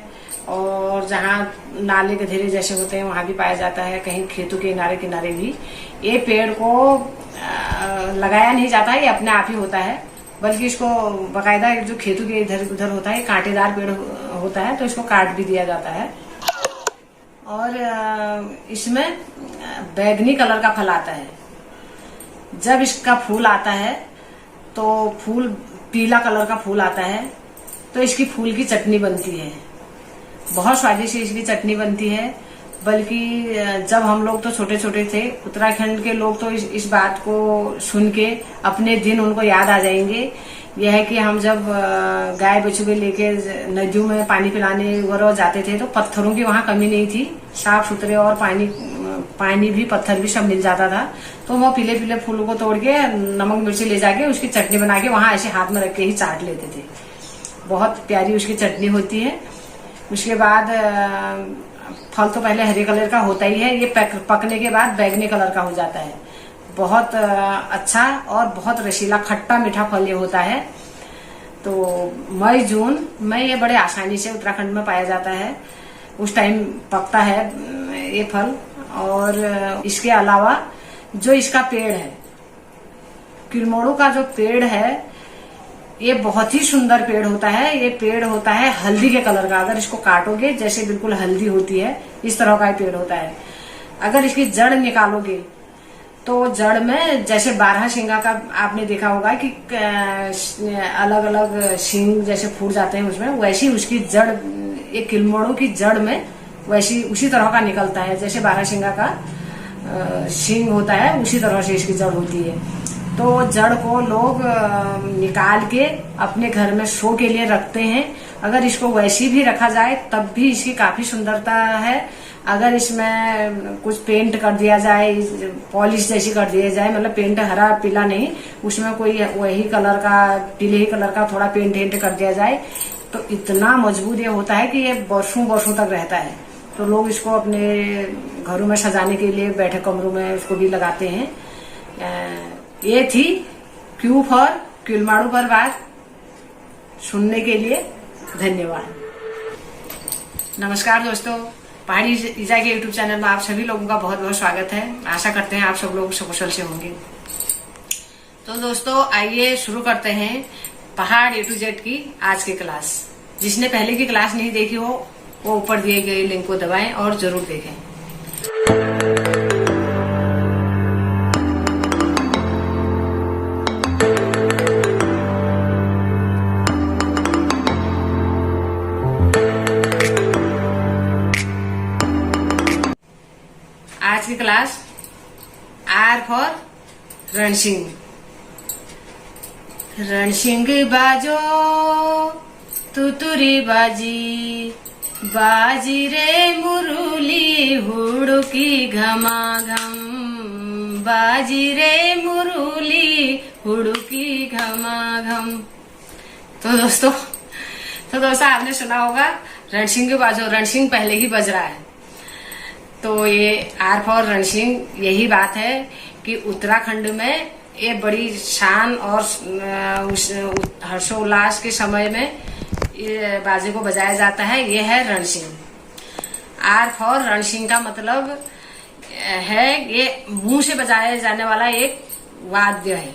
S1: और जहाँ नाले गधेरे जैसे होते हैं वहां भी पाया जाता है, कहीं खेतों के किनारे किनारे भी। ये पेड़ को लगाया नहीं जाता है, ये अपने आप ही होता है, बल्कि इसको बाकायदा जो खेतों के इधर उधर होता है, कांटेदार पेड़ होता है तो इसको काट भी दिया जाता है। और इसमें बैगनी कलर का फल आता है। जब इसका फूल आता है तो फूल पीला कलर का फूल आता है, तो इसकी फूल की चटनी बनती है। बहुत स्वादिष्ट इसकी चटनी बनती है। बल्कि जब हम लोग तो छोटे छोटे थे, उत्तराखंड के लोग तो इस बात को सुन के अपने दिन उनको याद आ जाएंगे। यह है कि हम जब गाय बछू के लेके नदियों में पानी पिलाने वगैरह जाते थे तो पत्थरों की वहाँ कमी नहीं थी, साफ सुथरे और पानी भी, पत्थर भी सब मिल जाता था। तो वो पीले पीले फूलों को तोड़ के नमक मिर्ची ले जाके उसकी चटनी बना के वहाँ ऐसे हाथ में रख के ही चाट लेते थे। बहुत प्यारी उसकी चटनी होती है। उसके बाद फल तो पहले हरे कलर का होता ही है, ये पकने के बाद बैगनी कलर का हो जाता है। बहुत अच्छा और बहुत रसीला खट्टा मीठा फल ये होता है। तो मई जून में ये बड़े आसानी से उत्तराखंड में पाया जाता है, उस टाइम पकता है ये फल। और इसके अलावा जो इसका पेड़ है, किलमोड़ू का जो पेड़ है, ये बहुत ही सुंदर पेड़ होता है। ये पेड़ होता है हल्दी के कलर का। अगर इसको काटोगे जैसे बिल्कुल हल्दी होती है इस तरह का पेड़ होता है। अगर इसकी जड़ निकालोगे तो जड़ में जैसे 12 सिंगा का आपने देखा होगा कि अलग अलग सिंग जैसे फूट जाते हैं उसमें, वैसी उसकी जड़ एक किलमड़ू की जड़ में वैसी उसी तरह का निकलता है। जैसे 12 सिंगा का सिंग होता है उसी तरह से इसकी जड़ होती है। तो जड़ को लोग निकाल के अपने घर में शो के लिए रखते हैं। अगर इसको वैसी भी रखा जाए तब भी इसकी काफी सुंदरता है। अगर इसमें कुछ पेंट कर दिया जाए, पॉलिश जैसी कर दिया जाए, मतलब पेंट हरा पीला नहीं, उसमें कोई वही कलर का पीले ही कलर का थोड़ा पेंट कर दिया जाए तो इतना मजबूत ये होता है कि ये वर्षों वर्षों तक रहता है। तो लोग इसको अपने घरों में सजाने के लिए बैठक कमरों में इसको भी लगाते हैं। ये थी क्यू फॉर किलमाड़ू पर बात। सुनने के लिए धन्यवाद। नमस्कार दोस्तों, पहाड़ी ईजा के यूट्यूब चैनल में आप सभी लोगों का बहुत बहुत स्वागत है। आशा करते हैं आप सब लोग सकुशल से होंगे। तो दोस्तों आइए शुरू करते हैं पहाड़ A to Z की आज की क्लास। जिसने पहले की क्लास नहीं देखी हो वो ऊपर दिए गए लिंक को दबाएं और जरूर देखें। आज की class R for Ransing. Ransing बाजो तुतुरी बाजी, बाजी रे मुरुली हुड़की घमा घम, बाजी रे मुरुली हुड़की घमा घम। तो दोस्तों आपने सुना होगा रणसिंग बाजो, रणसिंग पहले ही बज रहा है। तो ये R फॉर रणसिंग यही बात है कि उत्तराखंड में ये बड़ी शान और हर्षोल्लास के समय में ये बाजे को बजाया जाता है। ये है रणसिंग। R फॉर रणसिंग का मतलब है ये मुंह से बजाया जाने वाला एक वाद्य है।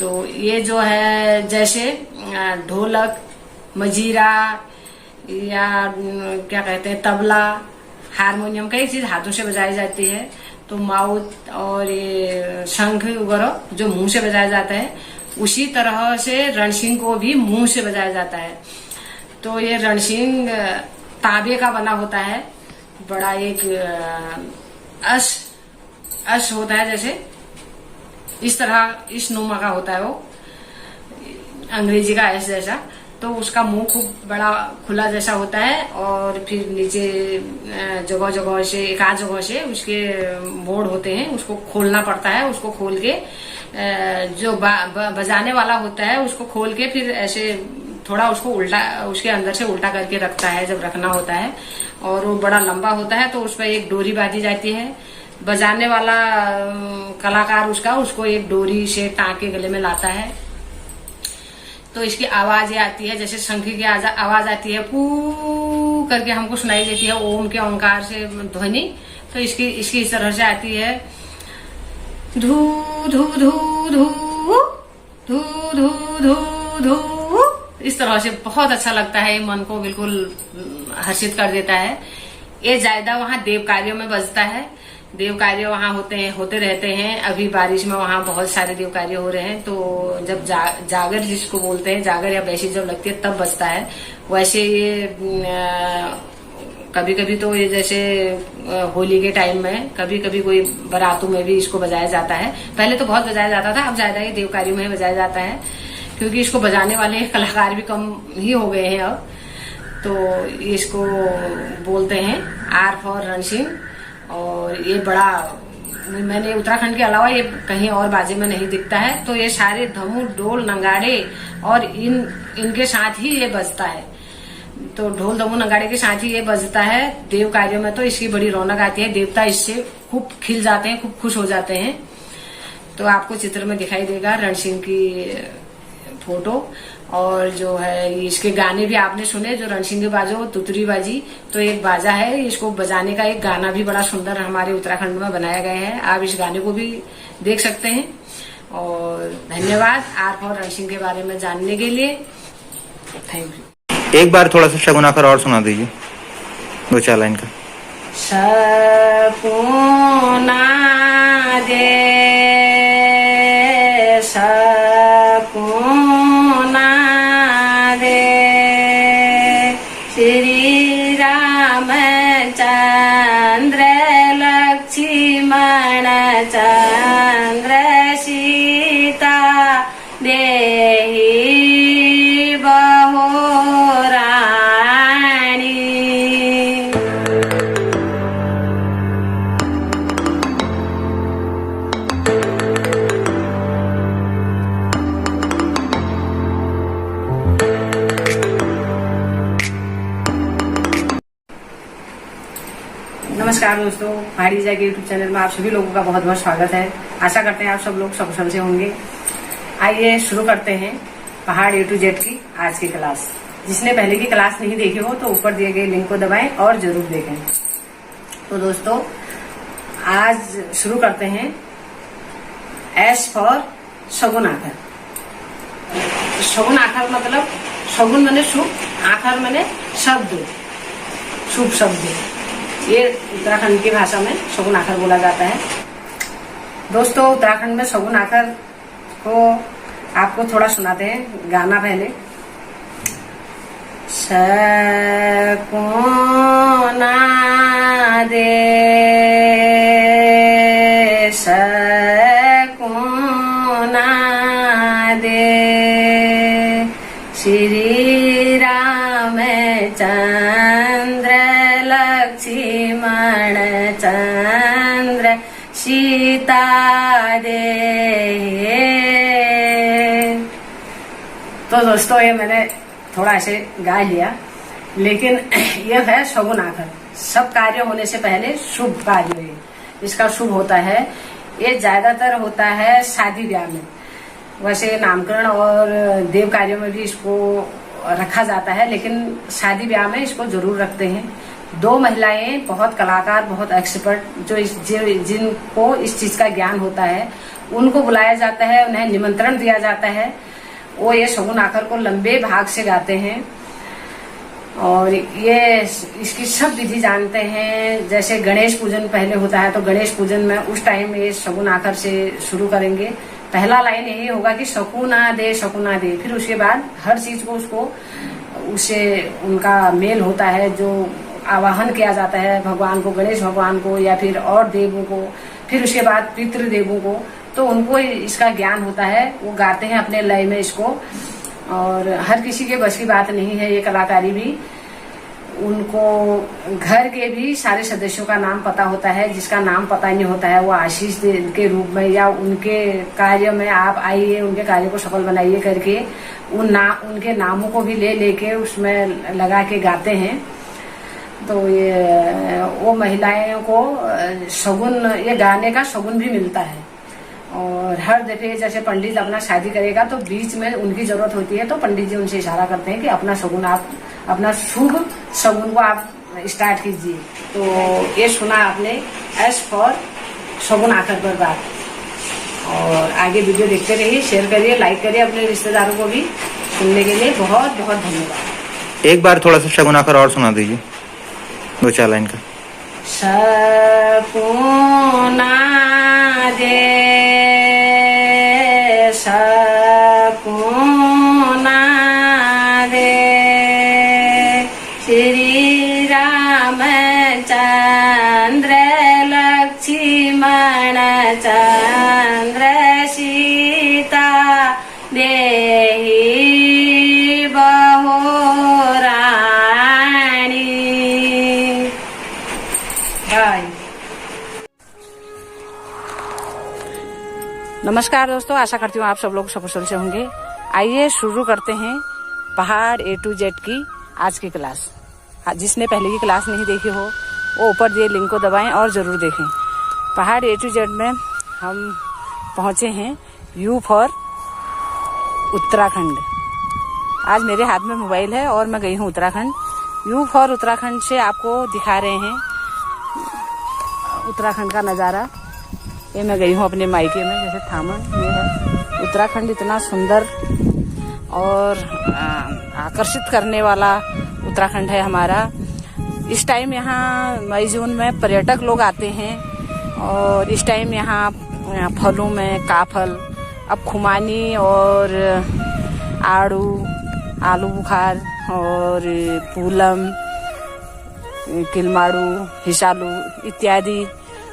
S1: तो ये जो है जैसे ढोलक, मजीरा या क्या कहते हैं तबला, हारमोनियम, कई चीज हाथों से बजाई जाती है। तो माउथ और ये शंख वगैरह जो मुंह से बजाया जाता है, उसी तरह से रणसिंग को भी मुंह से बजाया जाता है। तो ये रणसिंग तांबे का बना होता है। बड़ा एक अश होता है, जैसे इस तरह इस नुमा का होता है वो, अंग्रेजी का एस जैसा। तो उसका मुंह खूब बड़ा खुला जैसा होता है और फिर नीचे जगह जगह से एक आध जगह से उसके बोर्ड होते हैं, उसको खोलना पड़ता है। उसको खोल के जो बजाने वाला होता है उसको खोल के फिर ऐसे थोड़ा उसको उल्टा, उसके अंदर से उल्टा करके रखता है जब रखना होता है। और वो बड़ा लंबा होता है तो उस पर एक डोरी बांधी जाती है। बजाने वाला कलाकार उसको एक डोरी से टांग के गले में लाता है। तो इसकी आवाज ये आती है, जैसे शंख की आवाज आती है पू करके हमको सुनाई देती है ओम के ओंकार से ध्वनि। तो इसकी इस तरह से आती है धू धू धू धू धू धू धू धू। इस तरह से बहुत अच्छा लगता है, मन को बिल्कुल हर्षित कर देता है। ये ज्यादा वहाँ देव कार्यों में बजता है। देव कार्य वहाँ होते रहते हैं। अभी बारिश में वहाँ बहुत सारे देव कार्य हो रहे हैं। तो जब जागर जिसको बोलते हैं, जागर या बैसी जब लगती है तब बजता है। वैसे ये कभी कभी तो ये जैसे होली के टाइम में, कभी कभी कोई बारातों में भी इसको बजाया जाता है। पहले तो बहुत बजाया जाता था, अब ज्यादा ये देव कार्यों में बजाया जाता है क्योंकि इसको बजाने वाले कलाकार भी कम ही हो गए हैं अब। तो इसको बोलते हैं R फॉर रणसिंग। और ये बड़ा, मैंने उत्तराखंड के अलावा ये कहीं और बाजे में नहीं दिखता है। तो ये सारे धमू, डोल, नगाड़े और इनके साथ ही ये बजता है। तो ढोल, धमू, नगाड़े के साथ ही ये बजता है देव कार्यों में। तो इसकी बड़ी रौनक आती है। देवता इससे खूब खिल जाते हैं, खूब खुश हो जाते हैं। तो आपको चित्र में दिखाई देगा रणसिंग की फोटो। और जो है इसके गाने भी आपने सुने, जो रणसिंग बाजो तुतरी बाजी, तो एक बाजा है। इसको बजाने का एक गाना भी बड़ा सुंदर हमारे उत्तराखंड में बनाया गया है। आप इस गाने को भी देख सकते हैं।
S3: और धन्यवाद आप और रणसिंह के बारे में जानने के लिए। Thank you.
S4: एक बार थोड़ा सा शगुन आकर और सुना दीजिए, 2-4 लाइन का।
S3: शकुना दे शकुना दे श्री रामचंद्र लक्ष्मण चंद्र सीता देहि बहुरानी। नमस्कार दोस्तों, पहाड़ी जा के यूट्यूब चैनल में आप सभी लोगों का बहुत बहुत स्वागत है। आशा करते हैं आप सब लोग सकुशल से होंगे। आइए शुरू करते हैं पहाड़ A to Z की आज की क्लास। जिसने पहले की क्लास नहीं देखी हो तो ऊपर दिए गए लिंक को दबाएं और जरूर देखें। तो दोस्तों आज शुरू करते हैं S फॉर शगुन आखर। शगुन आखर मतलब शगुन माने शुभ, आखर माने शब्द, शुभ शब्द। ये उत्तराखंड की भाषा में शगुन आखर बोला जाता है। दोस्तों उत्तराखंड में शगुन आखर को आपको थोड़ा सुनाते हैं गाना। पहले शकुना दे शकुना दे श्री रामचंद्र लक्ष्मण चंद्र सीता दे। तो दोस्तों ये मैंने थोड़ा ऐसे गा लिया, लेकिन यह है शगुन आखर। सब कार्य होने से पहले शुभ कार्य है, इसका शुभ होता है। ये ज्यादातर होता है शादी ब्याह में, वैसे नामकरण और देव कार्यों में भी इसको रखा जाता है, लेकिन शादी ब्याह में इसको जरूर रखते हैं। 2 महिलाएं बहुत कलाकार, बहुत एक्सपर्ट, जिनको इस चीज का ज्ञान होता है, उनको बुलाया जाता है, उन्हें निमंत्रण दिया जाता है। वो ये शगुन आखर को लंबे भाग से गाते हैं और ये इसकी सब विधि जानते हैं। जैसे गणेश पूजन पहले होता है तो गणेश पूजन में उस टाइम ये शगुन आखर से शुरू करेंगे। पहला लाइन यही होगा कि शकुना दे शकुना दे। फिर उसके बाद हर चीज को उससे उनका मेल होता है, जो आवाहन किया जाता है भगवान को, गणेश भगवान को या फिर और देवों को, फिर उसके बाद पितृ देवों को, तो उनको इसका ज्ञान होता है। वो गाते हैं अपने लय में इसको, और हर किसी के बस की बात नहीं है ये कलाकारी भी। उनको घर के भी सारे सदस्यों का नाम पता होता है। जिसका नाम पता नहीं होता है वो आशीष के रूप में या उनके कार्य में आप आइए, उनके कार्य को सफल बनाइए करके उनके नामों को भी ले लेके उसमें लगा के गाते हैं। तो ये वो महिलाओं को शगुन, ये गाने का शगुन भी मिलता है। और हर दफे जैसे पंडित अपना शादी करेगा तो बीच में उनकी जरूरत होती है, तो पंडित जी उनसे इशारा करते हैं कि अपना शगुन, आप अपना शुभ शगुन को आप स्टार्ट कीजिए। तो ये सुना आपने S फॉर शगुन आखर पर बात। और आगे वीडियो देखते रहिए, शेयर करिए, लाइक करिए, अपने रिश्तेदारों को भी सुनने के लिए बहुत बहुत धन्यवाद।
S4: एक बार थोड़ा सा शगुन आखर और सुना दीजिए, 2-4 लाइन का।
S3: शकुना दे शकुना दे श्री रामचंद्र लक्ष्मण चंद्र सीता देहि बहुरानी। नमस्कार दोस्तों, आशा करती हूँ आप सब लोग सकुशल से होंगे। आइए शुरू करते हैं पहाड़ A to Z की आज की क्लास। जिसने पहले की क्लास नहीं देखी हो वो ऊपर दिए लिंक को दबाएं और जरूर देखें। पहाड़ A to Z में हम पहुंचे हैं U फॉर उत्तराखंड। आज मेरे हाथ में मोबाइल है और मैं गई हूँ उत्तराखंड। U फॉर उत्तराखंड से आपको दिखा रहे हैं उत्तराखंड का नज़ारा। ये मैं गई हूँ अपने मायके में, जैसे थामन ये है। उत्तराखंड इतना सुंदर और आकर्षित करने वाला उत्तराखंड है हमारा। इस टाइम यहाँ मई जून में पर्यटक लोग आते हैं और इस टाइम यहाँ फलों में काफल, अब खुमानी और आड़ू, आलू बुखार और पूलम, किलमाड़ू, हिसालू इत्यादि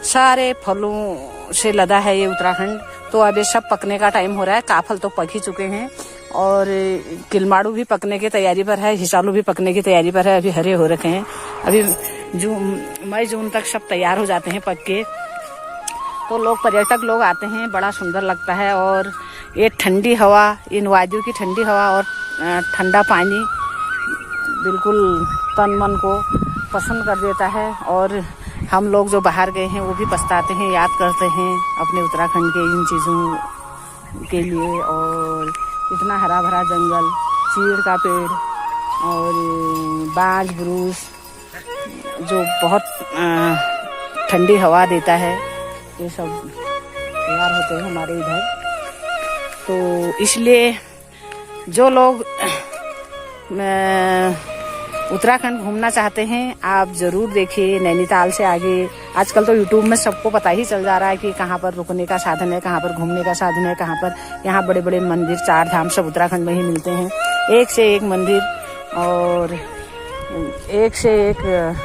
S3: सारे फलों से लदा है ये उत्तराखंड। तो अब ये सब पकने का टाइम हो रहा है। काफल तो पक ही चुके हैं और किलमाड़ू भी पकने की तैयारी पर है, हिसालू भी पकने की तैयारी पर है। अभी हरे हो रखे हैं, अभी मई जून तक सब तैयार हो जाते हैं पक के। तो लोग पर्यटक लोग आते हैं, बड़ा सुंदर लगता है। और ये ठंडी हवा, इन वादियों की ठंडी हवा और ठंडा पानी बिल्कुल तन मन को पसंद कर देता है। और हम लोग जो बाहर गए हैं वो भी पछताते हैं, याद करते हैं अपने उत्तराखंड के इन चीज़ों के लिए। और इतना हरा भरा जंगल, चीड़ का पेड़ और बांज बुरूस जो बहुत ठंडी हवा देता है, ये सब तैयार होते हैं हमारे इधर। तो इसलिए जो लोग उत्तराखंड घूमना चाहते हैं आप ज़रूर देखिए। नैनीताल से आगे आजकल तो यूट्यूब में सबको पता ही चल जा रहा है कि कहाँ पर रुकने का साधन है, कहाँ पर घूमने का साधन है, कहाँ पर। यहाँ बड़े बड़े मंदिर, 4 धाम सब उत्तराखंड में ही मिलते हैं, एक से एक मंदिर और एक से एक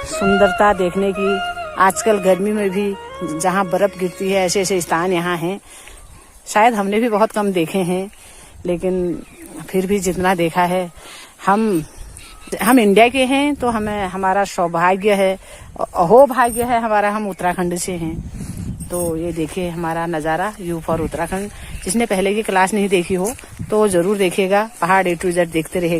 S3: सुंदरता देखने की। आजकल गर्मी में भी जहाँ बर्फ़ गिरती है, ऐसे ऐसे स्थान यहाँ हैं। शायद हमने भी बहुत कम देखे हैं, लेकिन फिर भी जितना देखा है, हम इंडिया के हैं तो हमें हमारा सौभाग्य है, अहोभाग्य है हमारा, हम उत्तराखंड से हैं। तो ये देखिए हमारा नज़ारा, यू फॉर उत्तराखंड। जिसने पहले की क्लास नहीं देखी हो तो ज़रूर देखिएगा, पहाड़ A to Z देखते रहेगा।